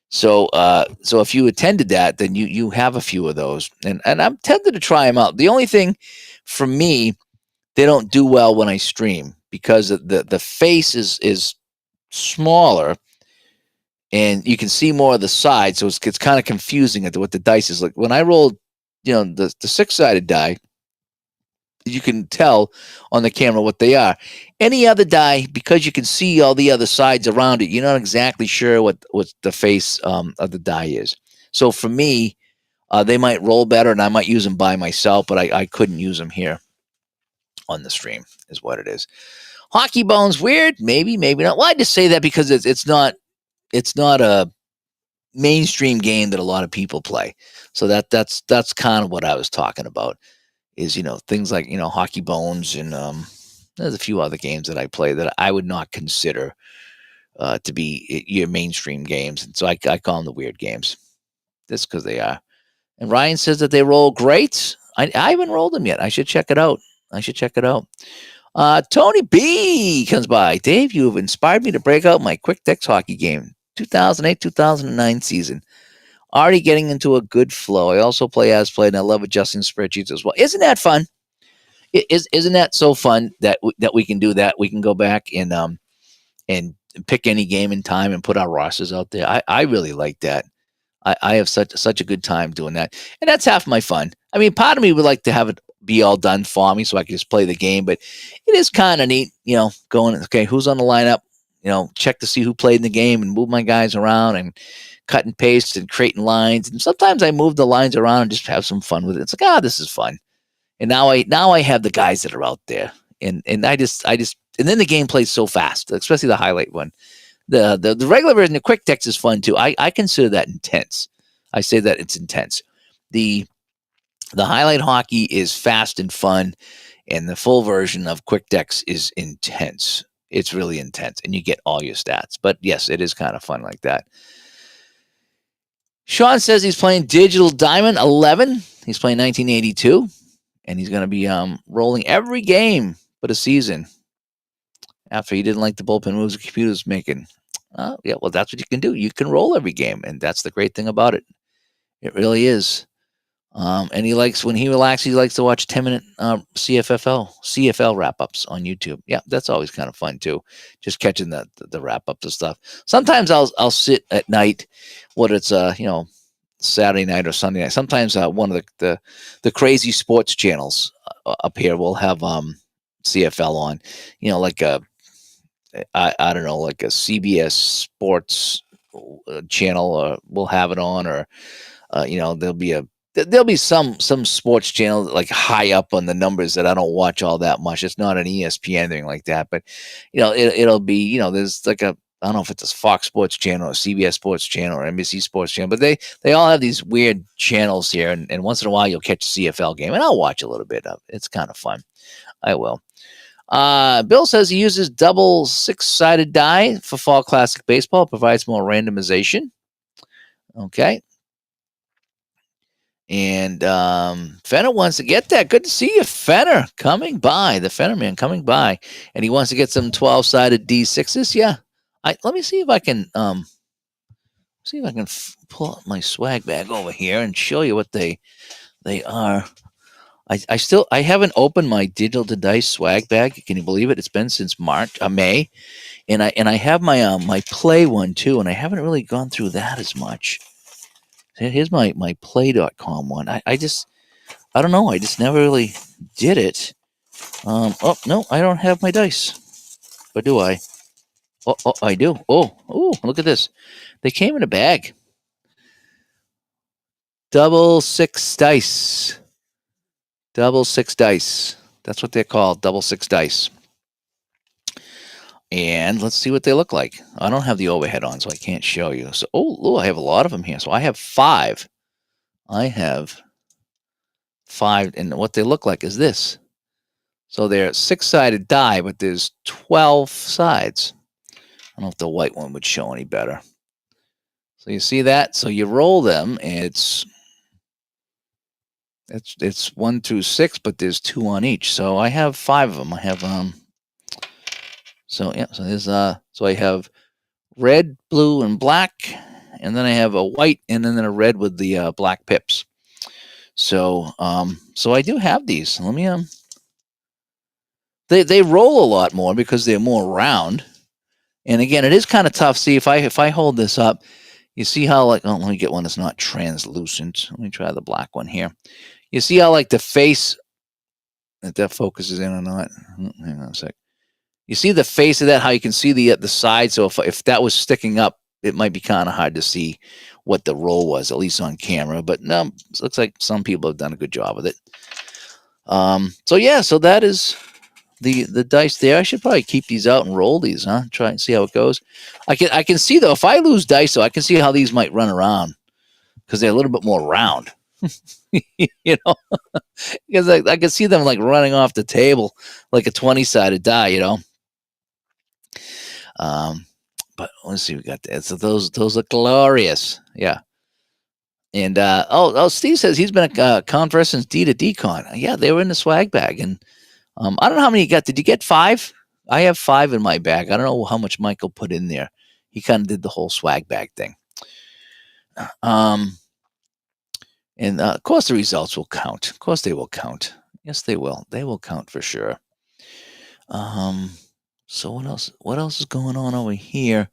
So if you attended that, then you have a few of those, and I'm tempted to try them out. The only thing for me, they don't do well when I stream because the face is smaller, and you can see more of the side, so it's kind of confusing at what the dice is like. When I roll, the 6-sided die, you can tell on the camera what they are. Any other die, because you can see all the other sides around it, you're not exactly sure what the face of the die is. So for me, they might roll better, and I might use them by myself, but I couldn't use them here on the stream, is what it is. Hockey Bones, weird? Maybe not. Well, I just say that because it's not a mainstream game that a lot of people play. So that's kind of what I was talking about. Is things like Hockey Bones, and there's a few other games that I play that I would not consider to be your mainstream games, and so I call them the weird games, just because they are. And Ryan says that they roll great. I haven't rolled them yet. I should check it out. Tony B comes by. Dave, you have inspired me to break out my Quick Text hockey game, 2008-2009 season. Already getting into a good flow. I also play as played, and I love adjusting spreadsheets as well. Isn't that fun? Isn't that so fun that we can do that? We can go back and pick any game in time and put our rosters out there. I really like that. I have such a good time doing that, and that's half my fun. I mean, part of me would like to have it be all done for me so I can just play the game, but it is kind of neat, going, okay, who's on the lineup? check to see who played in the game and move my guys around and cut and paste and creating lines. And sometimes I move the lines around and just have some fun with it. It's like, this is fun. And now I have the guys that are out there, and I just and then the game plays so fast, especially the highlight one. The regular version, the quick text is fun too. I consider that intense. I say that it's intense. The highlight hockey is fast and fun, and the full version of quick text is intense. It's really intense, and you get all your stats. But yes, it is kind of fun like that. Sean says he's playing Digital Diamond 11. He's playing 1982, and he's going to be rolling every game but a season after he didn't like the bullpen moves the computer was making. Yeah, well, that's what you can do. You can roll every game, and that's the great thing about it. It really is. And he likes, when he relaxes, he likes to watch 10-minute CFL wrap-ups on YouTube. Yeah, that's always kind of fun too, just catching the wrap-ups and stuff. Sometimes I'll sit at night, whether it's Saturday night or Sunday night. Sometimes one of the crazy sports channels up here will have CFL on, like I don't know, like a CBS Sports channel, or we'll have it on, or there'll be some sports channel like high up on the numbers that I don't watch all that much. It's not an ESPN anything like that, but it'll be there's like I don't know if it's a Fox Sports channel or CBS Sports channel or NBC Sports channel, but they all have these weird channels here, and once in a while you'll catch a CFL game, and I'll watch a little bit of it. It's kind of fun. I will. Bill says he uses double 6-sided die for Fall Classic Baseball. Provides more randomization. Okay. And Fenner wants to get that. Good to see you, Fenner, coming by. The Fenner man coming by. And he wants to get some 12-sided D6s. Yeah. Let me see if I can pull up my swag bag over here and show you what they are. I haven't opened my Digital to Dice swag bag. Can you believe it? It's been since May, and I have my my Play one too, and I haven't really gone through that as much. Here's my Play.com one. I don't know. I just never really did it. Oh no, I don't have my dice, or do I? Oh, I do. Oh, look at this. They came in a bag. Double 6 dice. Double 6 dice. That's what they're called, double 6 dice. And let's see what they look like. I don't have the overhead on, so I can't show you. So, I have a lot of them here. So I have 5. I have 5, and what they look like is this. So they're 6-sided die, but there's 12 sides. I don't know if the white one would show any better. So you see that? So you roll them, and it's 1 through 6, but there's 2 on each. So I have 5 of them. I have So there's so I have red, blue, and black, and then I have a white, and then a red with the black pips. So I do have these. Let me They roll a lot more because they're more round. And again, it is kind of tough. See, if I hold this up, you see how let me get one that's not translucent. Let me try the black one here. You see how the face, if that focuses in or not. Hang on a sec. You see the face of that, how you can see the side. So if that was sticking up, it might be kind of hard to see what the roll was, at least on camera. But no, it looks like some people have done a good job with it. So that is the dice there. I should probably keep these out and roll these, huh? Try and see how it goes. I can see though, if I lose dice, though, I can see how these might run around because they're a little bit more round. Because I can see them running off the table like a 20-sided die, But let's see, we got that. So those look glorious, yeah. And Steve says he's been a Converse since D to D-Con. Yeah, they were in the swag bag, and I don't know how many you got. Did you get 5? I have 5 in my bag. I don't know how much Michael put in there. He kind of did the whole swag bag thing. And of course the results will count. Of course they will count. Yes, they will. They will count for sure. So what else is going on over here?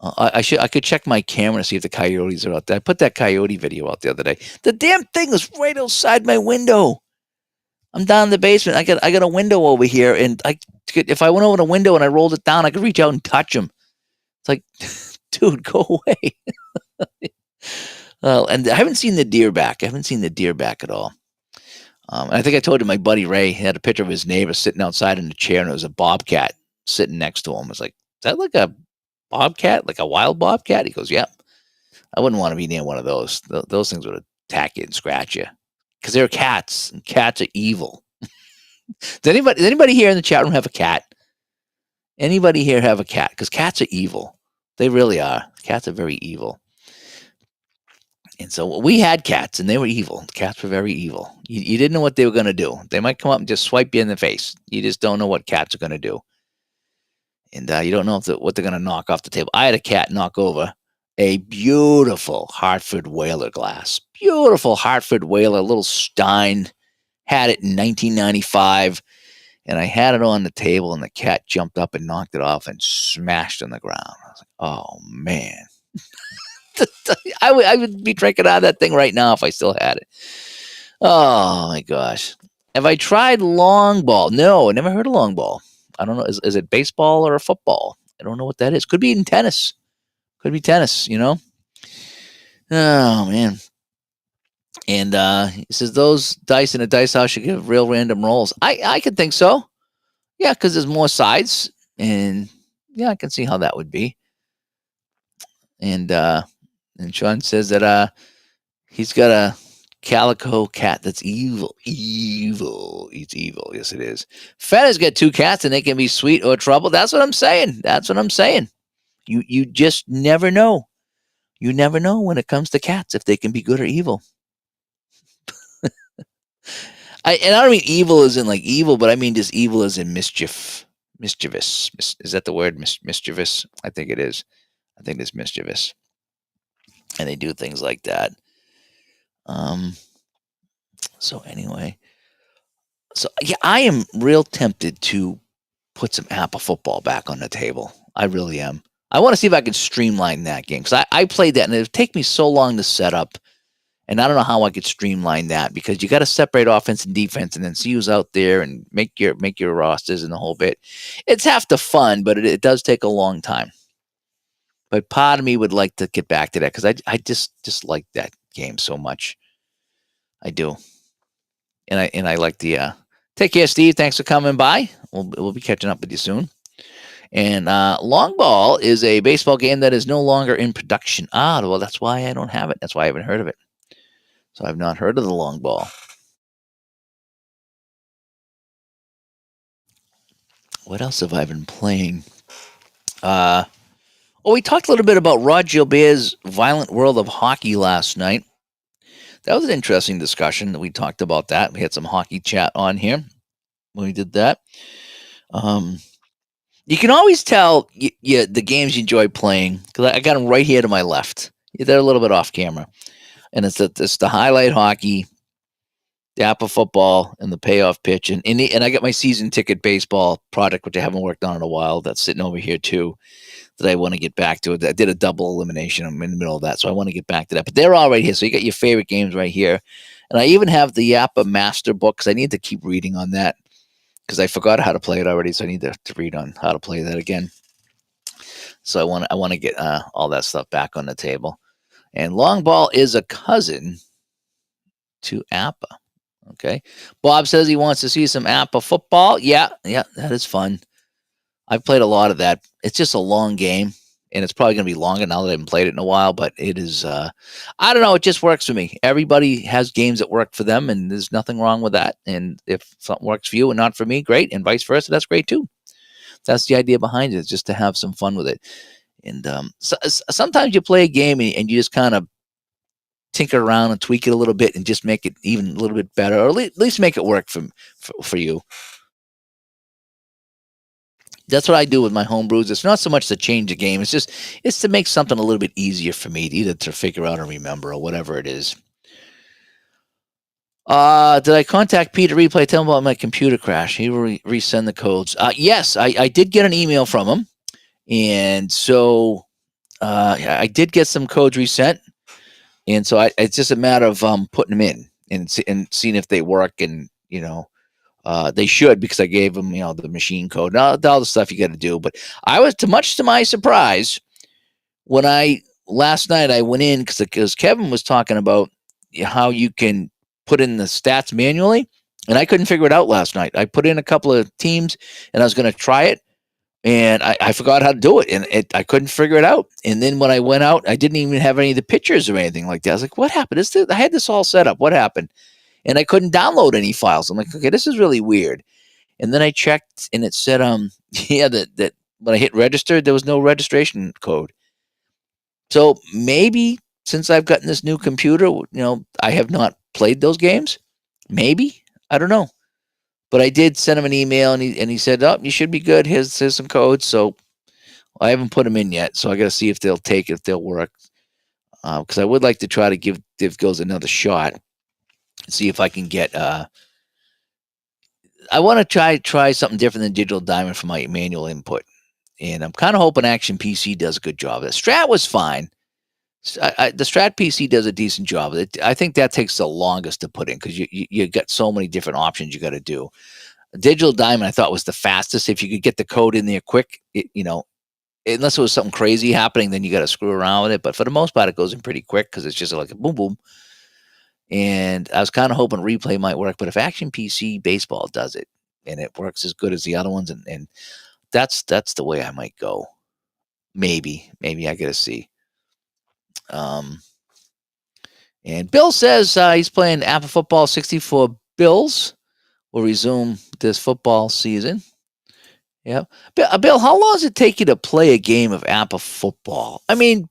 I could check my camera to see if the coyotes are out there. I put that coyote video out the other day. The damn thing was right outside my window. I'm down in the basement. I got a window over here, and if I went over the window and I rolled it down, I could reach out and touch him. It's like, dude, go away. And I haven't seen the deer back. I haven't seen the deer back at all. I think I told you my buddy Ray had a picture of his neighbor sitting outside in a chair, and it was a bobcat sitting next to him. I was like, is that like a bobcat, like a wild bobcat? He goes, yep. I wouldn't want to be near one of those. Those things would attack you and scratch you because they're cats, and cats are evil. Does anybody here in the chat room have a cat? Anybody here have a cat? Because cats are evil. They really are. Cats are very evil. And so we had cats, and they were evil. Cats were very evil. You didn't know what they were going to do. They might come up and just swipe you in the face. You just don't know what cats are going to do. And you don't know what they're going to knock off the table. I had a cat knock over a beautiful Hartford Whaler glass. Beautiful Hartford Whaler, little Stein. Had it in 1995. And I had it on the table, and the cat jumped up and knocked it off and smashed on the ground. I was like, oh, man. I would be drinking out of that thing right now if I still had it. Oh, my gosh. Have I tried long ball? No, I never heard of long ball. I don't know. Is it baseball or a football? I don't know what that is. Could be in tennis. Could be tennis, you know? Oh, man. And he says those dice in a dice house should give real random rolls. I could think so. Yeah, because there's more sides. And yeah, I can see how that would be. And Sean says that he's got a calico cat that's evil. Evil. It's evil. Yes, it is. Fetta's got 2 cats, and they can be sweet or trouble. That's what I'm saying. That's what I'm saying. You just never know. You never know when it comes to cats if they can be good or evil. I don't mean evil as in like evil, but I mean just evil as in mischief. Mischievous. Is that the word? Mischievous? I think it is. I think it's mischievous. And they do things like that. So anyway. So yeah, I am real tempted to put some Apple football back on the table. I really am. I want to see if I can streamline that game. Because I played that, and it would take me so long to set up. And I don't know how I could streamline that, because you got to separate offense and defense, and then see who's out there and make your rosters and the whole bit. It's half the fun, but it does take a long time. But part of me would like to get back to that, because I just like that game so much. I do. And I like the take care, Steve. Thanks for coming by. We'll be catching up with you soon. And long ball is a baseball game that is no longer in production. Well, that's why I don't have it. That's why I haven't heard of it. So I've not heard of the long ball. What else have I been playing? We talked a little bit about Rod Gilbert's Violent World of Hockey last night. That was an interesting discussion. We talked about that. We had some hockey chat on here when we did that. You can always tell the games you enjoy playing, because I got them right here to my left. They're a little bit off camera. And it's the highlight hockey, the Apple football, and the payoff pitch. And I got my season ticket baseball product, which I haven't worked on in a while. That's sitting over here too, that I want to get back to. I did a double elimination. I'm in the middle of that, so I want to get back to that. But they're all right here. So you got your favorite games right here. And I even have the Yappa Master book, because I need to keep reading on that, because I forgot how to play it already. So I need to read on how to play that again. So I want to get all that stuff back on the table. And long ball is a cousin to Appa. Okay. Bob says he wants to see some Appa football. Yeah, that is fun. I've played a lot of that. It's just a long game, and it's probably going to be longer now that I haven't played it in a while, but it is, I don't know. It just works for me. Everybody has games that work for them, and there's nothing wrong with that. And if something works for you and not for me, great. And vice versa, that's great too. That's the idea behind it, just to have some fun with it. And sometimes you play a game and you just kind of tinker around and tweak it a little bit and just make it even a little bit better, or at least make it work for you. That's what I do with my home brews. It's not so much to change the game. It's to make something a little bit easier for me, either to figure out or remember, or whatever it is. Did I contact Peter Replay? Tell him about my computer crash. He will resend the codes. Yes, I did get an email from him. And so I did get some codes resent. And so it's just a matter of putting them in and seeing if they work. And, They should, because I gave them, the machine code and all the stuff you got to do. But I was, too much to my surprise, when last night I went in, because Kevin was talking about how you can put in the stats manually, and I couldn't figure it out last night. I put in a couple of teams, and I was going to try it, and I forgot how to do it, and I couldn't figure it out. And then when I went out, I didn't even have any of the pictures or anything like that. I was like, what happened? I had this all set up. What happened? And I couldn't download any files. I'm like, okay, this is really weird. And then I checked, and it said, yeah, that when I hit register, there was no registration code. So maybe since I've gotten this new computer, I have not played those games. Maybe, I don't know. But I did send him an email, and he said, "Oh, you should be good. Here's some codes." So I haven't put them in yet. So I got to see if they'll take it, if they'll work. Because I would like to try to give Goes another shot. See if I can get. I want to try something different than Digital Diamond for my manual input, and I'm kind of hoping Action PC does a good job. The Strat was fine. The Strat PC does a decent job. I think that takes the longest to put in, because you got so many different options you got to do. Digital Diamond, I thought, was the fastest. If you could get the code in there quick, unless it was something crazy happening, then you got to screw around with it. But for the most part, it goes in pretty quick, because it's just like a boom, boom. And I was kind of hoping Replay might work, but if Action PC Baseball does it and it works as good as the other ones, and that's the way I might go. Maybe I got to see. And Bill says he's playing Apple Football 64 Bills. Will resume this football season. Yeah. Bill, how long does it take you to play a game of Apple Football? I mean,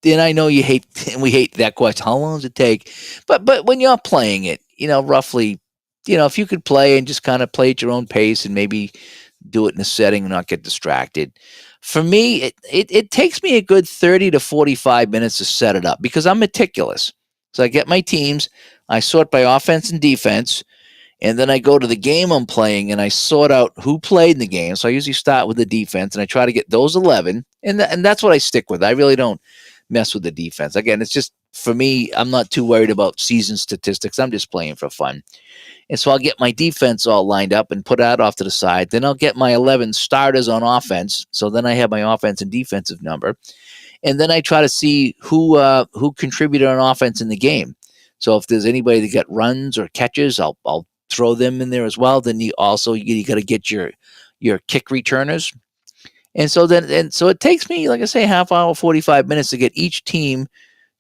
and I know you hate, and we hate that question. How long does it take? But when you're playing it, roughly, if you could play and just kind of play at your own pace and maybe do it in a setting and not get distracted. For me, it takes me a good 30 to 45 minutes to set it up, because I'm meticulous. So I get my teams, I sort by offense and defense, and then I go to the game I'm playing and I sort out who played in the game. So I usually start with the defense and I try to get those 11, and that's what I stick with. I really don't mess with the defense. Again, it's just, for me, I'm not too worried about season statistics. I'm just playing for fun. And so I'll get my defense all lined up and put that off to the side. Then I'll get my 11 starters on offense. So then I have my offense and defensive number. And then I try to see who contributed on offense in the game. So if there's anybody that got runs or catches, I'll throw them in there as well. Then you got to get your kick returners. And so it takes me, like I say, half hour, 45 minutes to get each team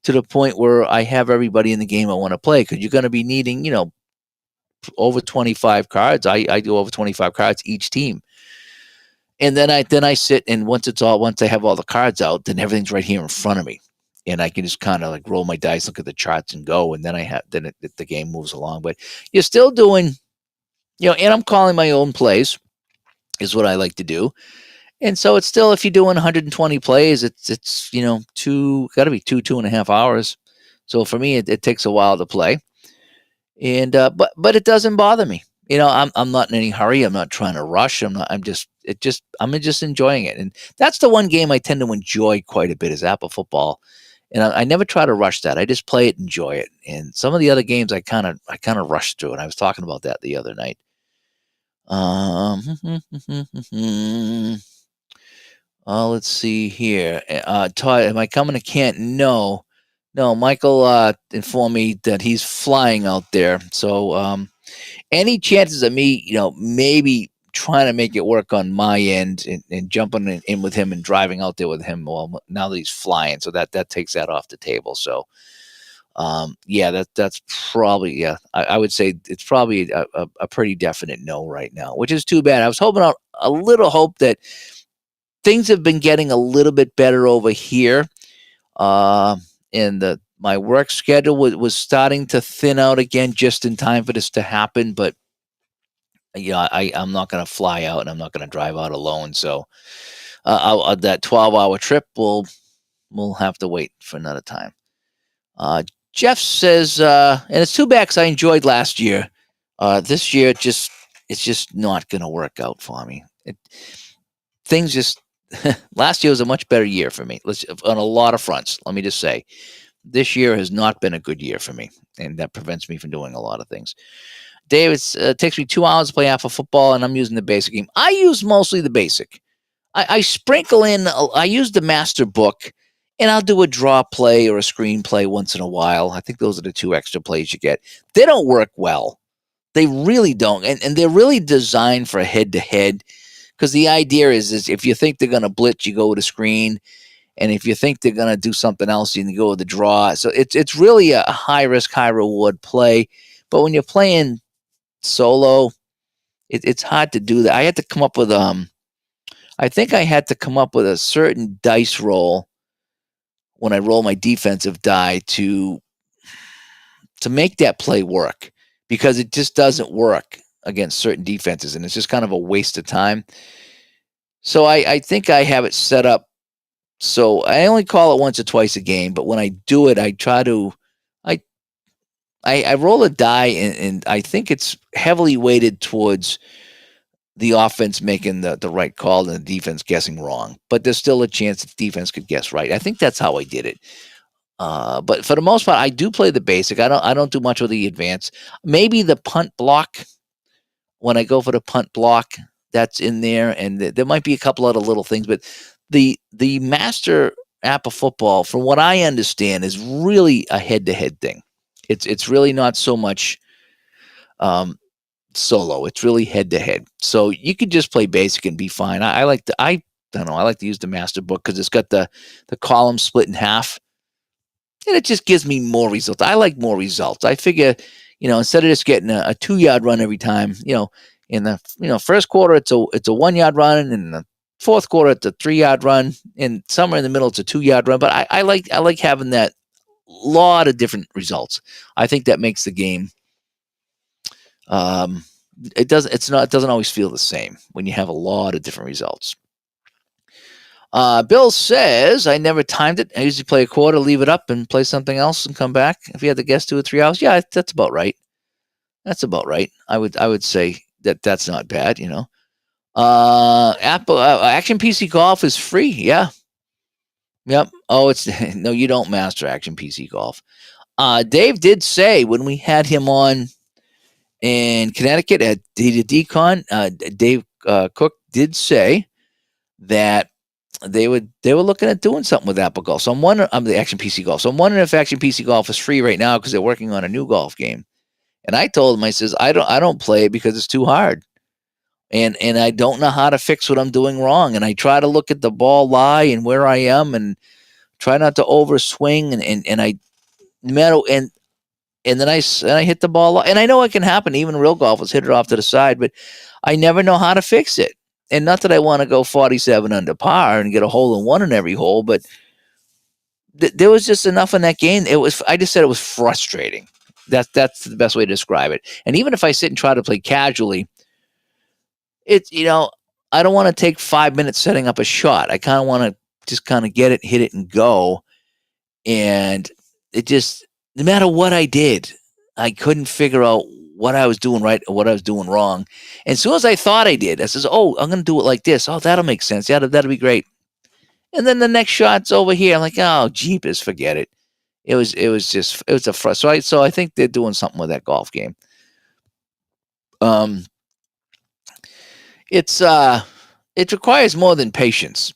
to the point where I have everybody in the game I want to play, because you're going to be needing, over 25 cards. I do over 25 cards each team. And then I sit, and once I have all the cards out, then everything's right here in front of me. And I can just kind of like roll my dice, look at the charts, and go. And then the game moves along. But you're still doing, and I'm calling my own plays, is what I like to do. And so it's still, if you're doing 120 plays, it's got to be 2.5 hours. So for me, it takes a while to play. And but it doesn't bother me. I'm not in any hurry. I'm not trying to rush. I'm just enjoying it. And that's the one game I tend to enjoy quite a bit, is Apple Football. And I never try to rush that. I just play it, enjoy it. And some of the other games I kind of rush through. And I was talking about that the other night. Let's see here. Todd, am I coming to Canton? No. Michael informed me that he's flying out there. So any chances of me, maybe trying to make it work on my end and jumping in with him and driving out there with him, well, now that he's flying, so that takes that off the table. So that's probably, I would say it's probably a pretty definite no right now, which is too bad. I was hoping out a little hope that things have been getting a little bit better over here. And my work schedule was starting to thin out again just in time for this to happen. But I'm not going to fly out, and I'm not going to drive out alone. So that 12-hour trip we'll have to wait for another time. Jeff says, and it's too bad because I enjoyed last year. This year it's just not going to work out for me. Last year was a much better year for me. On a lot of fronts. Let me just say, this year has not been a good year for me, and that prevents me from doing a lot of things. Dave, it takes me 2 hours to play half of football, and I'm using the basic game. I use mostly the basic. I sprinkle in. I use the master book, and I'll do a draw play or a screenplay once in a while. I think those are the 2 extra plays you get. They don't work well. They really don't, and they're really designed for head to head. Because the idea is if you think they're going to blitz, you go with a screen. And if you think they're going to do something else, you can go with the draw. So it's really a high risk, high reward play. But when you're playing solo, it's hard to do that. I had to come up with I think I had to come up with a certain dice roll when I roll my defensive die to make that play work, because it just doesn't work against certain defenses, and it's just kind of a waste of time. So I think I have it set up. So I only call it once or twice a game, but when I do it, I try to I roll a die, and I think it's heavily weighted towards the offense making the right call and the defense guessing wrong. But there's still a chance that the defense could guess right. I think that's how I did it. But for the most part, I do play the basic. I don't do much with the advance. Maybe the punt block, when I go for the punt block, that's in there, and there might be a couple other little things, but the master app of football, from what I understand, is really a head-to-head thing. It's really not so much solo. It's really head-to-head. So you could just play basic and be fine. I like to I don't know. I like to use the master book because it's got the column split in half, and it just gives me more results. I like more results. I figure, instead of just getting a 2-yard run every time, in the first quarter it's a 1-yard run, and in the fourth quarter it's a 3-yard run, and somewhere in the middle it's a 2-yard run. But I like having that lot of different results. I think that makes the game. It doesn't always feel the same when you have a lot of different results. Bill says, I never timed it. I usually play a quarter, leave it up, and play something else and come back. If you had to guess 2 or 3 hours, yeah, that's about right. That's about right. I would say that's not bad. Apple Action PC Golf is free. Yeah. Yep. Oh, it's no, you don't master Action PC Golf. Dave did say when we had him on in Connecticut at Data Decon, Dave Cook did say that they were looking at doing something with Apple Golf. So I'm wondering, the Action PC Golf. So I'm wondering if Action PC Golf is free right now because they're working on a new golf game. And I told him, I says, I don't play it because it's too hard. And I don't know how to fix what I'm doing wrong. And I try to look at the ball lie and where I am and try not to overswing, and I no matter and then I hit the ball, and I know it can happen. Even real golfers hit it off to the side, but I never know how to fix it. And not that I want to go 47 under par and get a hole in one in every hole, but there was just enough in that game. I just said it was frustrating. That's the best way to describe it. And even if I sit and try to play casually, it's I don't want to take 5 minutes setting up a shot. I kind of want to just kind of get it, hit it, and go. And it just, no matter what I did, I couldn't figure out what I was doing right or what I was doing wrong. And as soon as I thought I did, I says, "Oh, I'm going to do it like this. Oh, that'll make sense. Yeah, that'll be great." And then the next shot's over here. I'm like, "Oh, jeepers, forget it." It was a frustration. So I think they're doing something with that golf game. It requires more than patience.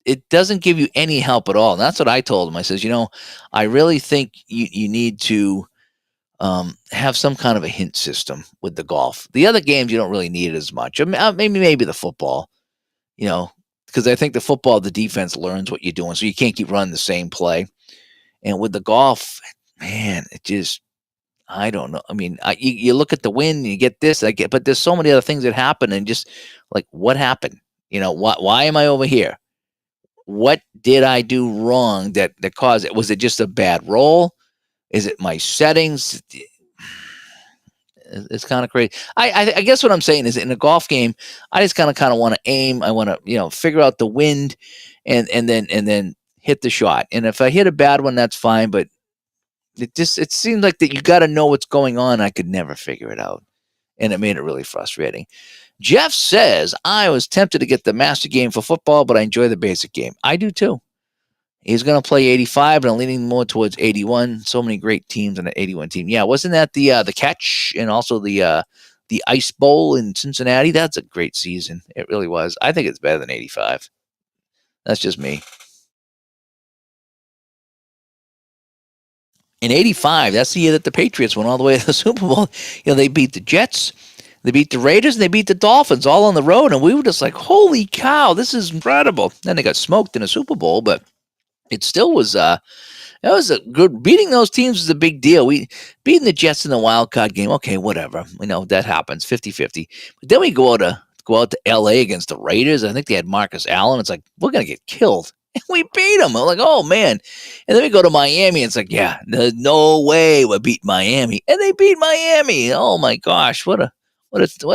It doesn't give you any help at all. And that's what I told him. I says, I really think you need to have some kind of a hint system with the golf. The other games, you don't really need it as much. Maybe the football, because I think the football, the defense learns what you're doing. So you can't keep running the same play. And with the golf, man, it just, I don't know. I mean, you look at the win, you get this, but there's so many other things that happen, and just like, what happened? Why am I over here? What did I do wrong that caused it? Was it just a bad roll? Is it my settings? It's kind of crazy. I guess what I'm saying is, in a golf game, I just kind of want to aim. I want to figure out the wind, and then hit the shot. And if I hit a bad one, that's fine. But it seems like that you got to know what's going on. I could never figure it out, and it made it really frustrating. Jeff says, I was tempted to get the master game for football, but I enjoy the basic game. I do too. He's going to play 85, and I'm leaning more towards 81. So many great teams on the 81 team. Yeah, wasn't that the catch and also the Ice Bowl in Cincinnati? That's a great season. It really was. I think it's better than 85. That's just me. In 85, that's the year that the Patriots went all the way to the Super Bowl. They beat the Jets, they beat the Raiders, and they beat the Dolphins all on the road. And we were just like, holy cow, this is incredible. Then they got smoked in the Super Bowl, but it still was that was a good beating those teams was a big deal. We beating the Jets in the wild card game. Okay, whatever. That happens 50-50. But then we go out to LA against the Raiders. I think they had Marcus Allen. It's like, we're gonna get killed. And we beat them. I'm like, oh man. And then we go to Miami. And it's like, yeah, there's no way we'll beat Miami. And they beat Miami. Oh my gosh, what a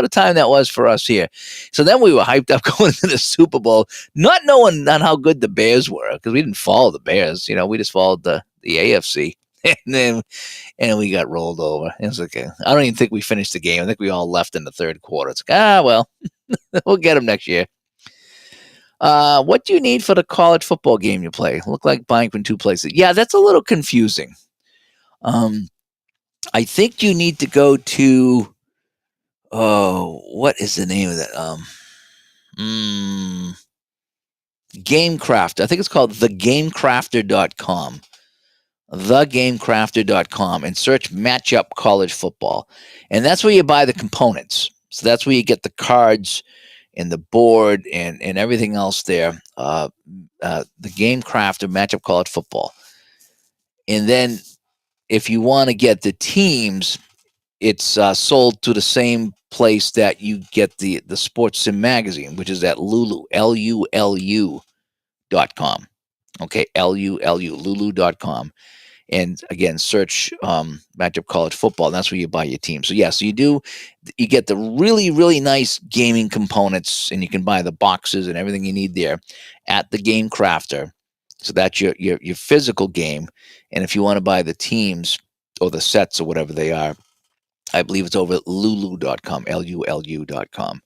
time that was for us here. So then we were hyped up going into the Super Bowl, not knowing on how good the Bears were, because we didn't follow the Bears. We just followed the AFC. And we got rolled over. It was okay. I don't even think we finished the game. I think we all left in the third quarter. It's like, well, we'll get them next year. What do you need for the college football game you play? Look like buying from two places. Yeah, that's a little confusing. I think you need to go to, what is the name of that? Gamecraft. I think it's called thegamecrafter.com. Thegamecrafter.com, and search matchup college football. And that's where you buy the components. So that's where you get the cards and the board and everything else there. The Game Crafter Matchup College Football. And then if you want to get the teams, it's sold to the same place that you get the Sports Sim magazine, which is at Lulu, Lulu.com. Okay, Lulu.com. And again, search Matchup College Football. And that's where you buy your team. So you get the really, really nice gaming components, and you can buy the boxes and everything you need there at the Game Crafter. So that's your physical game. And if you want to buy the teams or the sets or whatever they are, I believe it's over at Lulu.com, Lulu.com.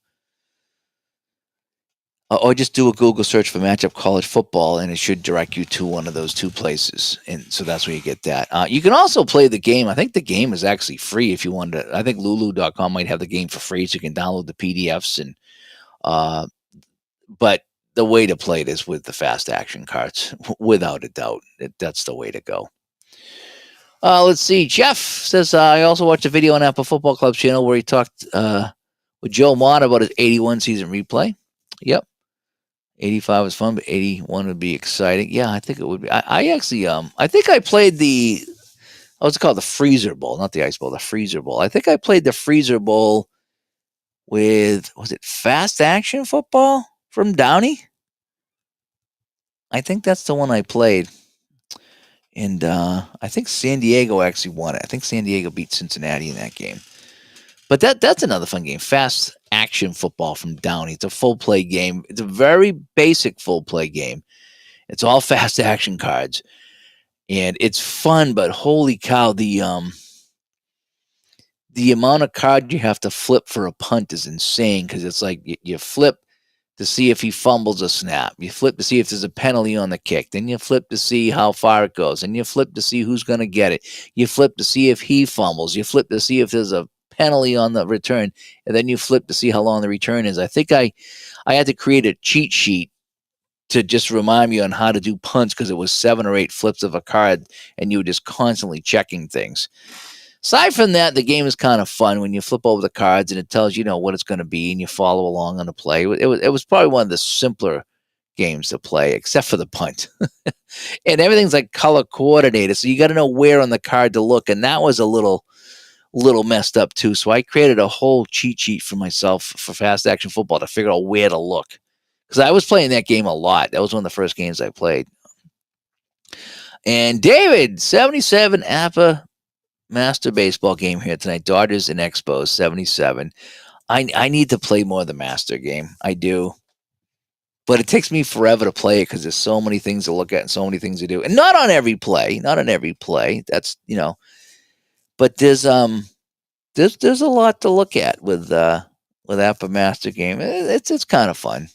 Or just do a Google search for Matchup College Football, and it should direct you to one of those two places. And so that's where you get that. You can also play the game. I think the game is actually free if you want to. I think Lulu.com might have the game for free, so you can download the PDFs. But the way to play it is with the fast action cards, without a doubt. That's the way to go. Let's see. Jeff says, I also watched a video on Apple Football Club's channel where he talked with Joe Mott about his 81 season replay. Yep. 85 was fun, but 81 would be exciting. Yeah, I think it would be. I actually, I think I played what's it called? The Freezer Bowl, not the Ice Bowl, the Freezer Bowl. I think I played the Freezer Bowl with, was it Fast Action Football from Downey? I think that's the one I played. And I think San Diego actually won it. I think San Diego beat Cincinnati in that game. But that's another fun game. Fast Action Football from Downey. It's a full play game. It's a very basic full play game. It's all fast action cards, and it's fun. But holy cow, the amount of cards you have to flip for a punt is insane, because it's like you flip to see if he fumbles a snap. You flip to see if there's a penalty on the kick. Then you flip to see how far it goes. And you flip to see who's going to get it. You flip to see if he fumbles. You flip to see if there's a penalty on the return. And then you flip to see how long the return is. I think I had to create a cheat sheet to just remind me on how to do punts, because it was 7 or 8 flips of a card, and you were just constantly checking things. Aside from that, the game is kind of fun when you flip over the cards and it tells you what it's going to be, and you follow along on the play. It was probably one of the simpler games to play, except for the punt. And everything's like color coordinated, so you got to know where on the card to look, and that was a little messed up too. So I created a whole cheat sheet for myself for Fast Action Football to figure out where to look, because I was playing that game a lot. That was one of the first games I played. And David, 77 Appa Master Baseball game here tonight. Dodgers and Expos, 77. I need to play more of the Master game. I do. But it takes me forever to play it, because there's so many things to look at and so many things to do. And not on every play. That's, but there's a lot to look at with Appa Master game. It's kind of fun.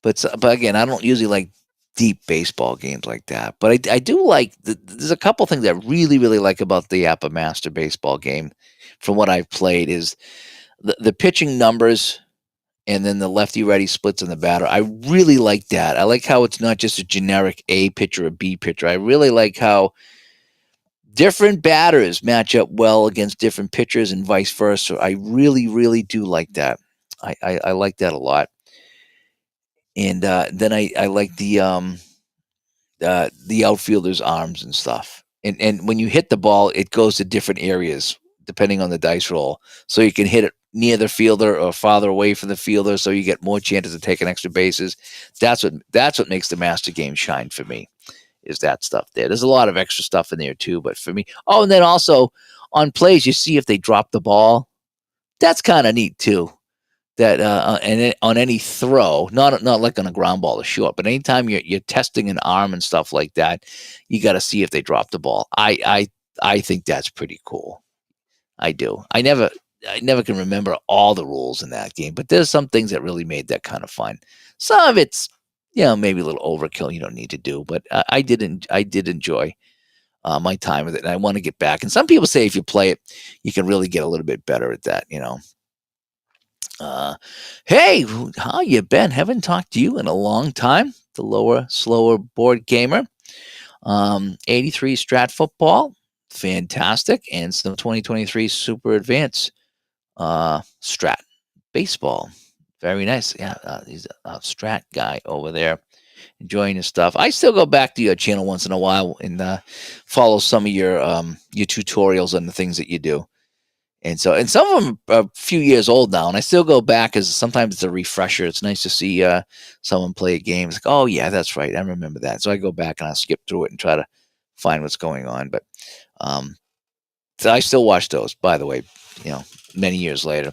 But again, I don't usually like deep baseball games like that. But I do like there's a couple things I really really like about the Apple Master baseball game. From what I've played, is the pitching numbers and then the lefty righty splits in the batter. I really like that. I like how it's not just a generic A pitcher or B pitcher. I really like how different batters match up well against different pitchers and vice versa. I really, really do like that. I like that a lot. And then I like the outfielder's arms and stuff. And when you hit the ball, it goes to different areas depending on the dice roll. So you can hit it near the fielder or farther away from the fielder, so you get more chances of taking extra bases. That's what makes the master game shine for me. Is that stuff there? There's a lot of extra stuff in there too, but for me, oh, and then also on plays, you see if they drop the ball. That's kind of neat too. That and on any throw, not like on a ground ball or short, but anytime you're testing an arm and stuff like that, you got to see if they drop the ball. I think that's pretty cool. I do. I never can remember all the rules in that game, but there's some things that really made that kind of fun. Some of it's maybe a little overkill. You don't need to do, but I did enjoy my time with it, and I want to get back. And some people say if you play it, you can really get a little bit better at that. Hey, how you been? Haven't talked to you in a long time. The lower, slower board gamer. 83 Strat football, fantastic, and some 2023 Super Advanced Strat baseball. Very nice. Yeah, he's a Strat guy over there, enjoying his stuff. I still go back to your channel once in a while and follow some of your tutorials on the things that you do. And some of them are a few years old now, and I still go back because sometimes it's a refresher. It's nice to see someone play a game. It's like, oh yeah, that's right, I remember that. So I go back and I skip through it and try to find what's going on. But so I still watch those, by the way, many years later.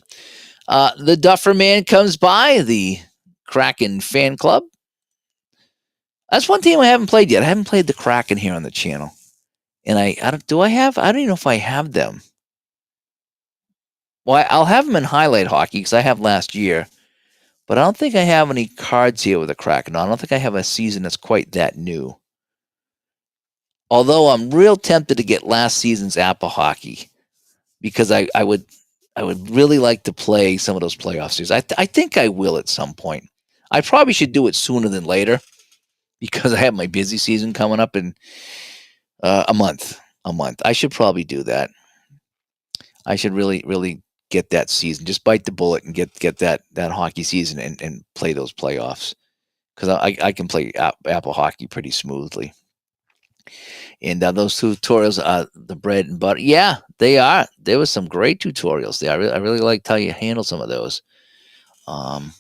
The Duffer Man comes by, the Kraken fan club. That's one team I haven't played yet. I haven't played the Kraken here on the channel, and I don't even know if I have them. Well, I'll have them in highlight hockey because I have last year, but I don't think I have any cards here with the Kraken. I don't think I have a season that's quite that new. Although I'm real tempted to get last season's Apple hockey because I would really like to play some of those playoff series. I think I will at some point. I probably should do it sooner than later because I have my busy season coming up in a month. I should probably do that. I should really get that season. Just bite the bullet and get that hockey season and play those playoffs because I can play Apple hockey pretty smoothly. And those tutorials are the bread and butter. Yeah, they are. There was some great tutorials there. I really liked how you handle some of those. I'm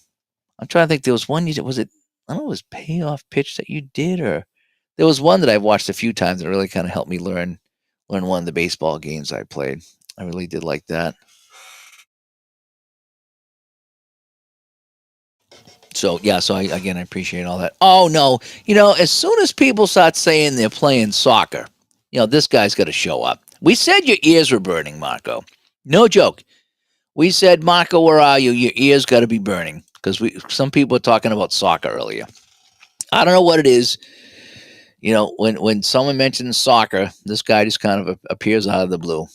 trying to think. There was one. Was it? I don't know. It was Payoff pitch that you did, or there was one that I've watched a few times that really kind of helped me learn one of the baseball games I played. I really did like that. So yeah, I appreciate all that. Oh no, as soon as people start saying they're playing soccer, this guy's got to show up. We said your ears were burning, Marco. No joke. We said, Marco, where are you? Your ears got to be burning because some people were talking about soccer earlier. I don't know what it is. When someone mentions soccer, this guy just kind of appears out of the blue.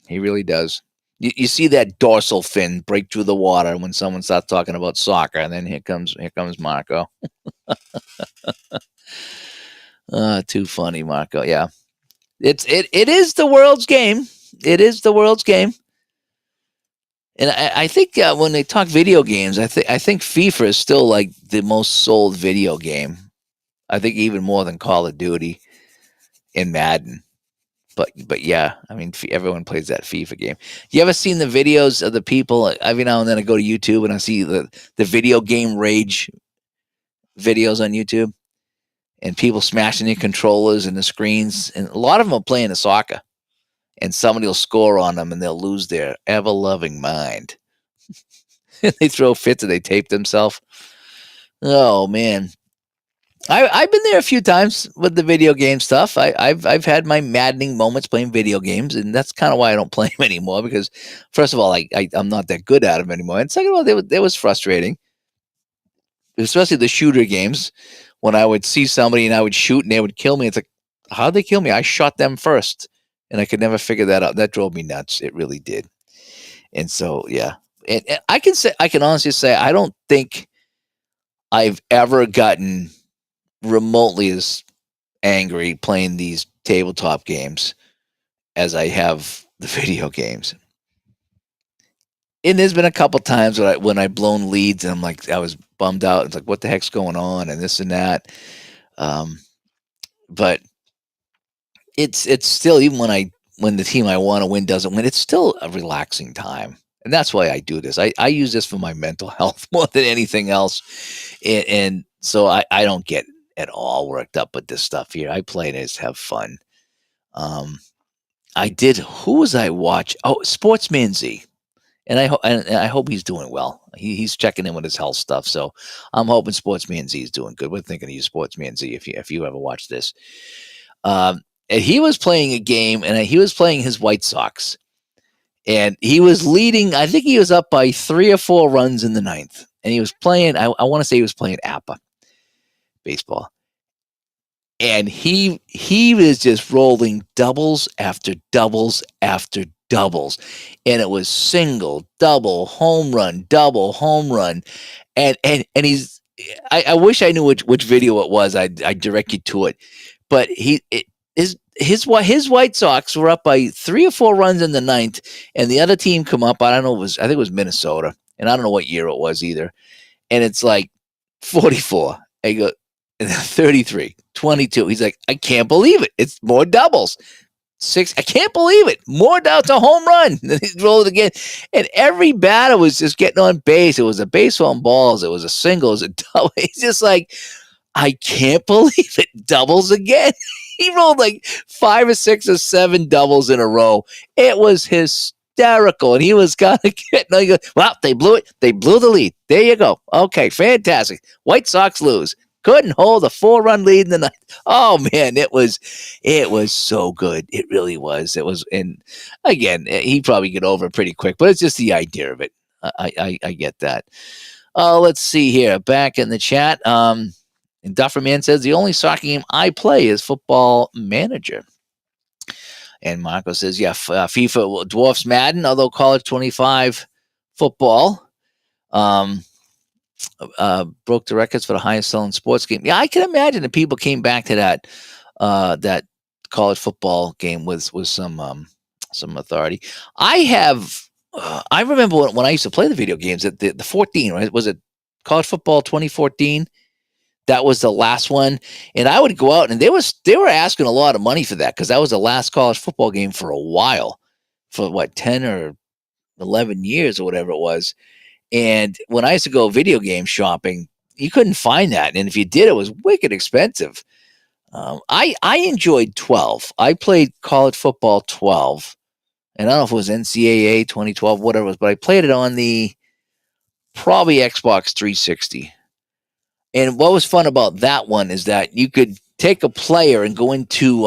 He really does. You see that dorsal fin break through the water when someone starts talking about soccer, and then here comes Marco. Too funny, Marco. Yeah, it is the world's game. It is the world's game. And I think when they talk video games, I think FIFA is still like the most sold video game. I think even more than Call of Duty and Madden. But yeah, I mean, everyone plays that FIFA game. You ever seen the videos of the people? Every now and then I go to YouTube and I see the video game rage videos on YouTube, and people smashing their controllers and the screens, and a lot of them are playing the soccer, and somebody will score on them and they'll lose their ever-loving mind. They throw fits and they tape themselves. Oh man. I've been there a few times with the video game stuff. I've had my maddening moments playing video games, and that's kind of why I don't play them anymore. Because first of all, I'm not that good at them anymore, and second of all, they was frustrating, especially the shooter games when I would see somebody and I would shoot and they would kill me. It's like, how'd they kill me? I shot them first. And I could never figure that out. That drove me nuts. It really did. And so, yeah. And I can honestly say, I don't think I've ever gotten remotely as angry playing these tabletop games as I have the video games. And there's been a couple times when I blown leads and I'm like, I was bummed out. It's like, what the heck's going on, and this and that. Um, but it's still, even when the team I want to win doesn't win, it's still a relaxing time, and that's why I do this. I use this for my mental health more than anything else, and so I don't get at all worked up with this stuff here. I play and I just have fun. I did. Who was I watch? Oh, Sportsman Z. And I hope he's doing well. He's checking in with his health stuff, so I'm hoping Sportsman Z is doing good. We're thinking of you, Sportsman Z, if you ever watch this. And he was playing a game, and he was playing his White Sox, and he was leading. I think he was up by 3 or 4 runs in the ninth, and he was playing. I want to say he was playing APA baseball, and he was just rolling doubles after doubles after doubles, and it was single, double, home run, and he's. I wish I knew which video it was. I'd direct you to it, but his White Sox were up by 3 or 4 runs in the ninth, and the other team come up. I don't know. I think it was Minnesota, and I don't know what year it was either. And it's like 44. I go 33, 22. He's like, I can't believe it. It's more doubles. 6. I can't believe it. More down to home run. Then he rolled it again. And every batter was just getting on base. It was a baseball and balls. It was a single. It was a double. He's just like, I can't believe it. Doubles again. He rolled like 5 or 6 or 7 doubles in a row. It was hysterical. And he was kind of getting, well, they blew it. They blew the lead. There you go. Okay, fantastic. White Sox lose. Couldn't hold a 4-run lead in the ninth. Oh man, it was so good. It really was. It was, and again, he probably get over it pretty quick, but it's just the idea of it. I get that. Let's see here. Back in the chat. And Dufferman says the only soccer game I play is Football Manager. And Marco says, yeah, FIFA dwarfs Madden, although College 25 football. Broke the records for the highest selling sports game. Yeah, I can imagine that people came back to that college football game with some authority. I remember when I used to play the video games at the 14, right? Was it College Football 2014? That was the last one, and I would go out, and they were asking a lot of money for that because that was the last college football game for a while, for what, 10 or 11 years or whatever it was. And when I used to go video game shopping, you couldn't find that. And if you did, it was wicked expensive. I enjoyed 12. I played college football 12. And I don't know if it was NCAA 2012, whatever it was, but I played it on the probably Xbox 360. And what was fun about that one is that you could take a player and go into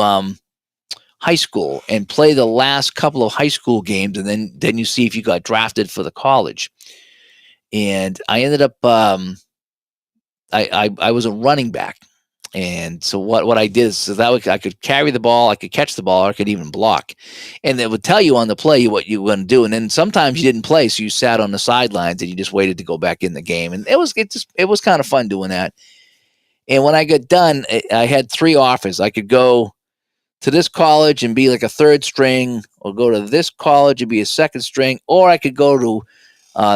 high school and play the last couple of high school games, and then you see if you got drafted for the college. And I ended up, I was a running back. And so what I did is I could carry the ball, I could catch the ball, or I could even block. And it would tell you on the play what you were going to do. And then sometimes you didn't play, so you sat on the sidelines and you just waited to go back in the game. And it was kind of fun doing that. And when I got done, I had 3 offers. I could go to this college and be like a third string, or go to this college and be a second string, or I could go to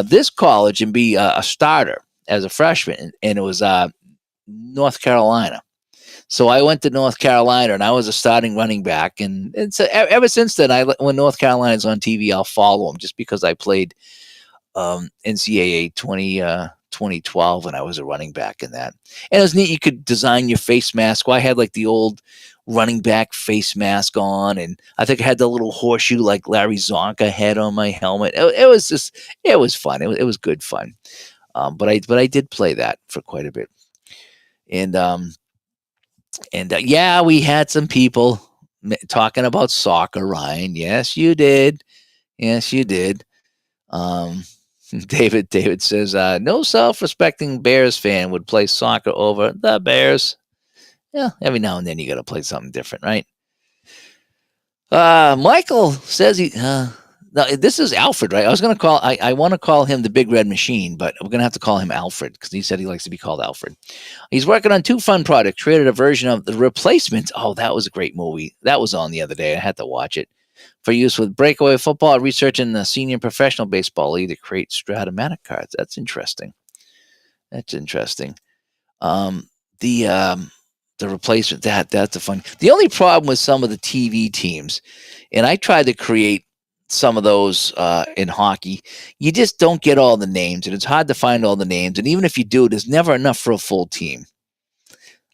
this college and be a starter as a freshman. And it was North Carolina. So I went to North Carolina, and I was a starting running back. And so ever since then, when North Carolina's on TV, I'll follow them just because I played NCAA 2012 and I was a running back in that. And it was neat. You could design your face mask. Well, I had like the old running back face mask on, and I think I had the little horseshoe like Larry Zonka had on my helmet. It was fun. It was good fun. But I did play that for quite a bit. And yeah, we had some people talking about soccer, Ryan. Yes, you did. Yes, you did. David says, no self-respecting Bears fan would play soccer over the Bears. Yeah, every now and then you got to play something different, right? Michael says no, this is Alfred, right? I want to call him the Big Red Machine, but we're going to have to call him Alfred because he said he likes to be called Alfred. He's working on 2 fun projects, created a version of The Replacement. Oh, that was a great movie. That was on the other day. I had to watch it. For use with breakaway football, researching the senior professional baseball league to create Stratomatic cards. That's interesting. That's interesting. Um, the the replacement that's a fun. The only problem with some of the TV teams, and I tried to create some of those in hockey, you just don't get all the names, and it's hard to find all the names. And even if you do, there's never enough for a full team.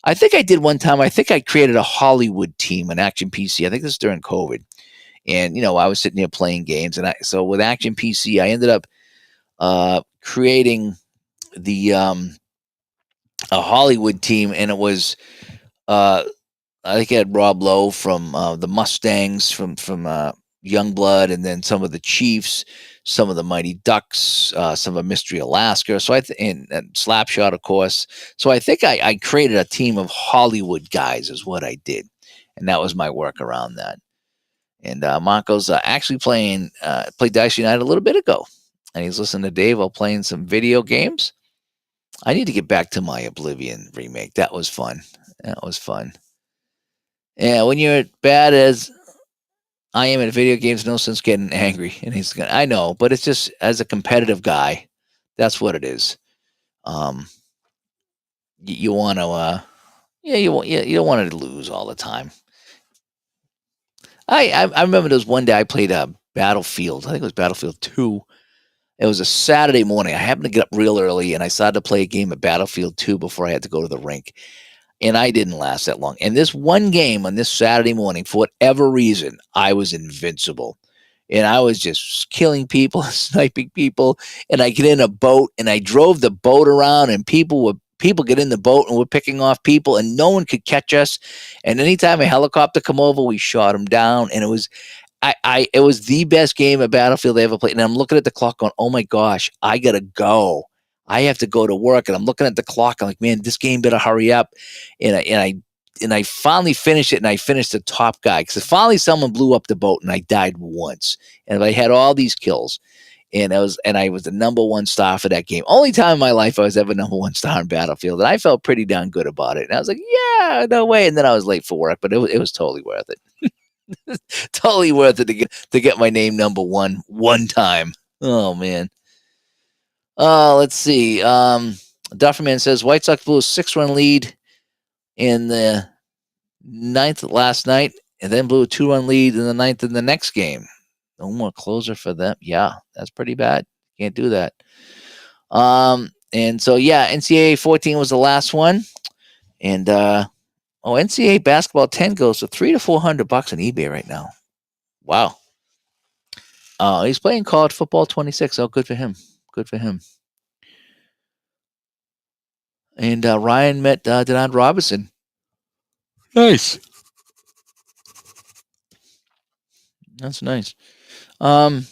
I think I did one time. I think I created a Hollywood team on Action PC. I think this was during COVID, and I was sitting there playing games, and so with Action PC, I ended up creating the a Hollywood team, and it was I think I had Rob Lowe from the Mustangs, from Youngblood, and then some of the Chiefs, some of the Mighty Ducks, some of Mystery Alaska. So and Slapshot, of course. So I think I created a team of Hollywood guys, is what I did, and that was my work around that. And Marco's actually played Dice United a little bit ago, and he's listening to Dave while playing some video games. I need to get back to my Oblivion remake. That was fun. That was fun. Yeah, when you're bad as I am at video games, no sense getting angry. And I know, but it's just as a competitive guy, that's what it is. You want to, you don't want to lose all the time. I remember there was one day I played Battlefield. I think it was Battlefield 2. It was a Saturday morning. I happened to get up real early, and I started to play a game of Battlefield 2 before I had to go to the rink. And I didn't last that long. And this one game on this Saturday morning, for whatever reason, I was invincible. And I was just killing people, sniping people. And I get in a boat, and I drove the boat around, and people get in the boat, and we're picking off people, and no one could catch us. And anytime a helicopter come over, we shot them down. And it was it was the best game of Battlefield I ever played. And I'm looking at the clock going, oh my gosh, I gotta go. I have to go to work. And I'm looking at the clock. I'm like, man, this game better hurry up. And I finally finished it, and I finished the top guy because finally someone blew up the boat, and I died once. And I had all these kills. And I was the number 1 star for that game. Only time in my life I was ever number 1 star in Battlefield. And I felt pretty darn good about it. And I was like, yeah, no way. And then I was late for work, but it was totally worth it. Totally worth it to get my name number 1 time. Oh man. Let's see. Dufferman says White Sox blew a 6-run lead in the 9th last night, and then blew a 2-run lead in the 9th in the next game. No more closer for them. Yeah, that's pretty bad. Can't do that. And so yeah, NCAA 14 was the last one, and NCAA basketball 10 goes for $300 to $400 on eBay right now. Wow. He's playing college football 26. Oh, good for him. Good for him. And Ryan met Denard Robinson. Nice. That's nice. And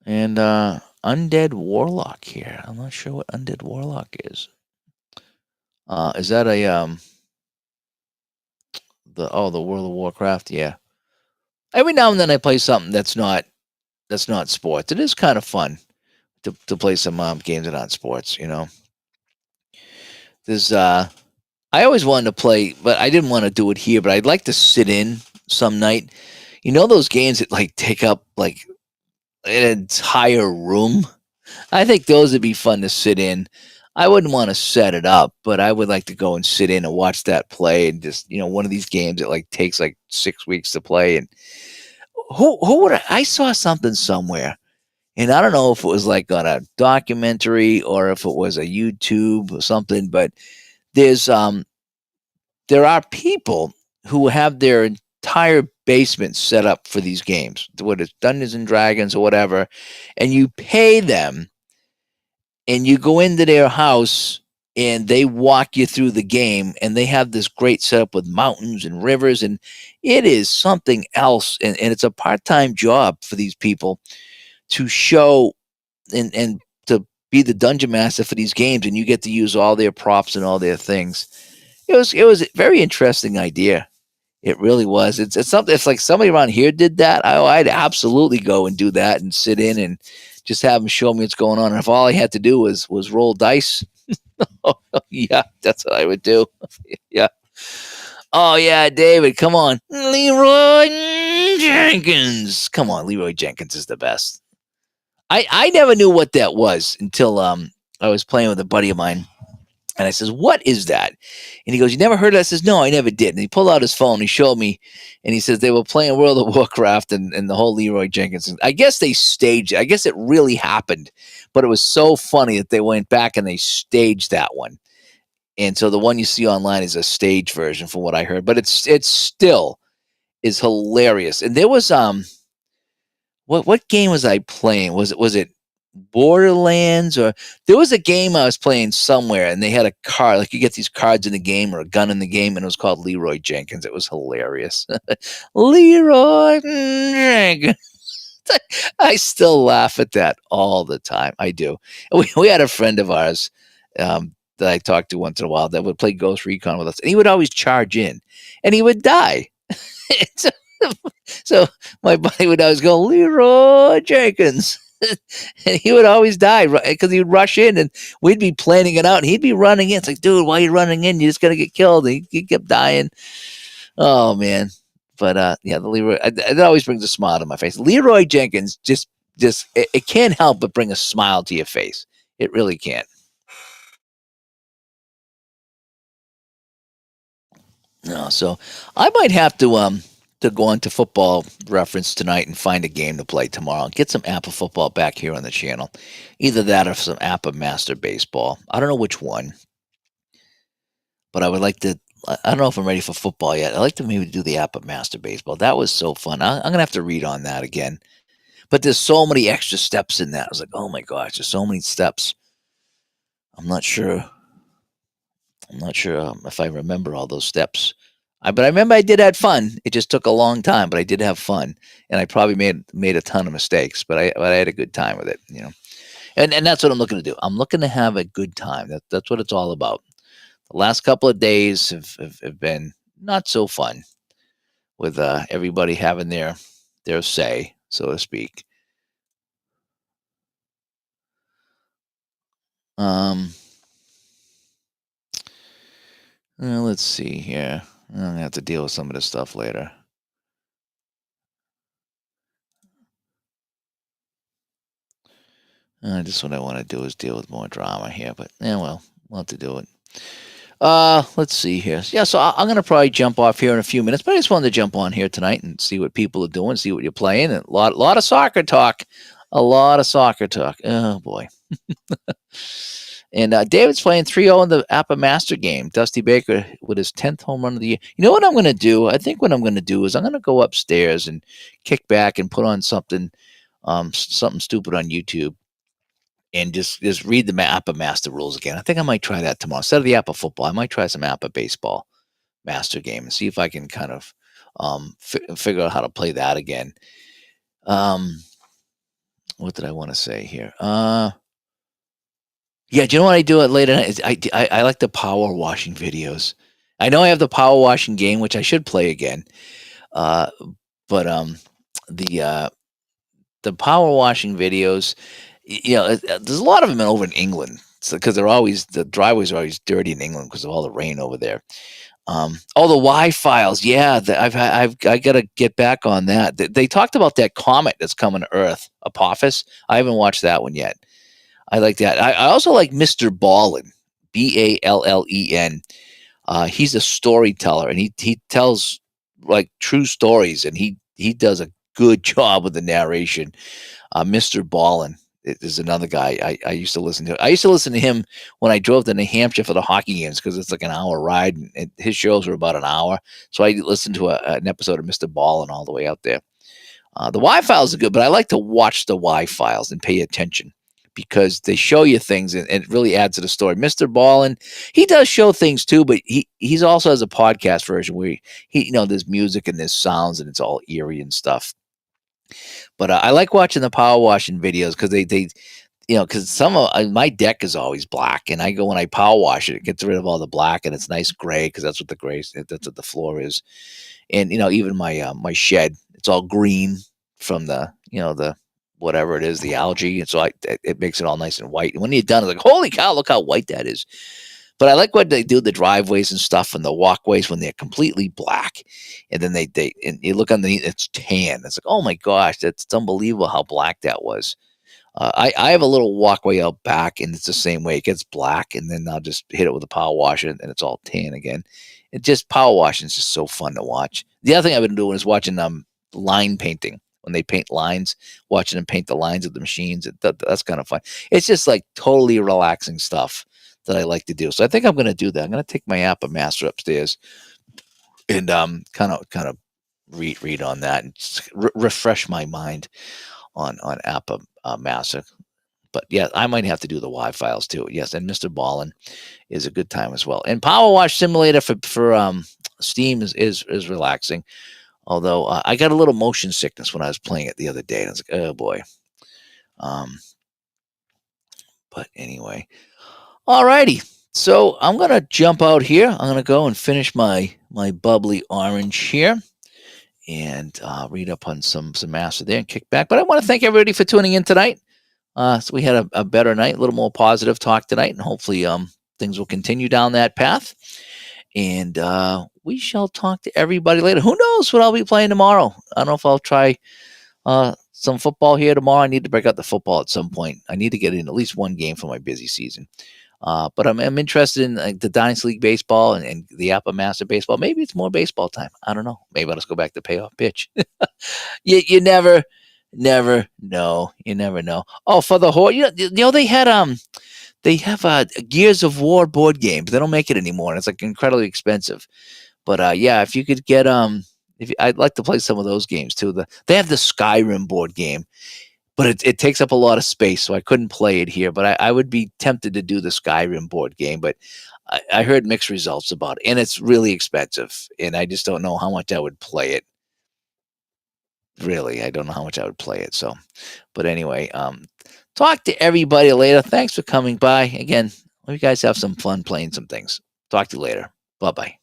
Undead Warlock here. I'm not sure what Undead Warlock is. Is that a the World of Warcraft? Yeah. Every now and then I play something that's not sports. It is kind of fun to play some games that aren't sports. There's I always wanted to play, but I didn't want to do it here. But I'd like to sit in some night. Those games that like take up like an entire room. I think those would be fun to sit in. I wouldn't want to set it up, but I would like to go and sit in and watch that play, and just one of these games that like takes like 6 weeks to play. And who would I saw something somewhere, and I don't know if it was like on a documentary or if it was a YouTube or something, but there are people who have their entire basement set up for these games, whether it's Dungeons and Dragons or whatever, and you pay them, and you go into their house, and they walk you through the game, and they have this great setup with mountains and rivers, and it is something else, and it's a part-time job for these people. to show and to be the dungeon master for these games, and you get to use all their props and all their things. It was a very interesting idea. It really was. It's something. It's like somebody around here did that. I'd absolutely go and do that and sit in and just have them show me what's going on. And if all I had to do was roll dice, yeah, that's what I would do. Yeah. Oh yeah, David, come on, Leroy Jenkins. Come on, Leroy Jenkins is the best. I never knew what that was until I was playing with a buddy of mine. And I says, "What is that?" And he goes, "You never heard of that?" I says, "No, I never did." And he pulled out his phone. He showed me, and he says they were playing World of Warcraft and the whole Leroy Jenkins. I guess they staged it. I guess it really happened, but it was so funny that they went back and they staged that one. And so the one you see online is a stage version, from what I heard. But it's still is hilarious. And there was what game was I playing? Was it Borderlands, or there was a game I was playing somewhere, and they had a card, like you get these cards in the game or a gun in the game, and it was called Leroy Jenkins. It was hilarious. Leroy Jenkins. I still laugh at that all the time. I do. We had a friend of ours that I talked to once in a while that would play Ghost Recon with us, and he would always charge in, and he would die. so, so my buddy would always go, Leroy Jenkins. And he would always die because he would rush in, and we'd be planning it out, and he'd be running in. It's like, dude, why are you running in? You're just gonna get killed. And he kept dying. Oh man. But yeah, the Leroy, it always brings a smile to my face. Leroy Jenkins just it can't help but bring a smile to your face. It really can't. No, so I might have to go into Football Reference tonight and find a game to play tomorrow. Get some Apple football back here on the channel. Either that or some Apple Master Baseball. I don't know which one, but I would like to. I don't know if I'm ready for football yet. I'd like to maybe do the Apple Master Baseball. That was so fun. I'm gonna have to read on that again. But there's so many extra steps in that. I was like, oh my gosh, there's so many steps. I'm not sure. I'm not sure if I remember all those steps. But I remember I did have fun. It just took a long time, but I did have fun, and I probably made a ton of mistakes, but I had a good time with it, and that's what I'm looking to do. I'm looking to have a good time. That's what it's all about. The last couple of days have been not so fun with everybody having their say, so to speak. Um, let's see here. I'm gonna have to deal with some of this stuff later. Just what I want to do is deal with more drama here, but yeah, well, we'll have to do it. Let's see here. Yeah, so I'm gonna probably jump off here in a few minutes, but I just wanted to jump on here tonight and see what people are doing, see what you're playing, and a lot of soccer talk, a lot of soccer talk. Oh boy. And David's playing 3-0 in the Apple Master game. Dusty Baker with his 10th home run of the year. You know what I'm going to do? I think what I'm going to do is I'm going to go upstairs and kick back and put on something stupid on YouTube and just read the Apple Master rules again. I think I might try that tomorrow. Instead of the Apple football, I might try some Apple baseball Master game and see if I can kind of figure out how to play that again. What did I want to say here? Yeah, do you know what I do at late at night? I like the power washing videos. I know I have the power washing game, which I should play again. Uh, but the uh, the power washing videos, there's a lot of them over in England, because the driveways are always dirty in England because of all the rain over there. The Y files, yeah, I got to get back on that. They talked about that comet that's coming to Earth, Apophis. I haven't watched that one yet. I like that. I also like Mr. Ballin, Ballen. He's a storyteller, and he tells like true stories, and he does a good job with the narration. Mr. Ballin is another guy I used to listen to. I used to listen to him when I drove to New Hampshire for the hockey games because it's like an hour ride, and his shows were about an hour. So I listened to an episode of Mr. Ballin all the way out there. The Y files are good, but I like to watch the Y files and pay attention, because they show you things and it really adds to the story. Mr. Ballin, he does show things too, but he's also has a podcast version where he there's music and there's sounds and it's all eerie and stuff. But I like watching the power washing videos because they because some of my deck is always black, and I go when I power wash it, it gets rid of all the black, and it's nice gray because that's what the floor is. And even my shed, it's all green from the whatever it is, the algae, and so it makes it all nice and white. And when you're done, it's like, holy cow, look how white that is. But I like what they do, the driveways and stuff and the walkways when they're completely black. And then they and you look underneath, it's tan. It's like, oh my gosh, it's unbelievable how black that was. I have a little walkway out back, and it's the same way. It gets black, and then I'll just hit it with a power washer, and it's all tan again. It just power washing is just so fun to watch. The other thing I've been doing is watching line painting when they paint lines, watching them paint the lines of the machines. That's kind of fun. It's just like totally relaxing stuff that I like to do. So I think I'm going to do that. I'm going to take my Apple Master upstairs and kind of read on that and just refresh my mind on Apple Master. But yeah, I might have to do the Y files too. Yes, and Mr. Ballin is a good time as well. And Power Wash Simulator for Steam is relaxing. Although I got a little motion sickness when I was playing it the other day, and I was like, oh boy. Um, but anyway, alrighty. So I'm gonna jump out here. I'm gonna go and finish my bubbly orange here, and read up on some master there and kick back. But I want to thank everybody for tuning in tonight. So we had a better night, a little more positive talk tonight, and hopefully things will continue down that path. And we shall talk to everybody later. Who knows what I'll be playing tomorrow? I don't know if I'll try some football here tomorrow. I need to break out the football at some point. I need to get in at least one game for my busy season. But I'm interested in the Dynasty League baseball and the Apple Master baseball. Maybe it's more baseball time. I don't know. Maybe I'll just go back to Payoff pitch. You never know. You never know. Oh, for the horse, they have Gears of War board games. They don't make it anymore, and it's like incredibly expensive. But yeah, if you could get I'd like to play some of those games too. They have the Skyrim board game, but it takes up a lot of space, so I couldn't play it here. But I would be tempted to do the Skyrim board game, but I heard mixed results about it, and it's really expensive, and I just don't know how much I would play it. Really, I don't know how much I would play it. So, but anyway, talk to everybody later. Thanks for coming by. Again, hope you guys have some fun playing some things. Talk to you later. Bye bye.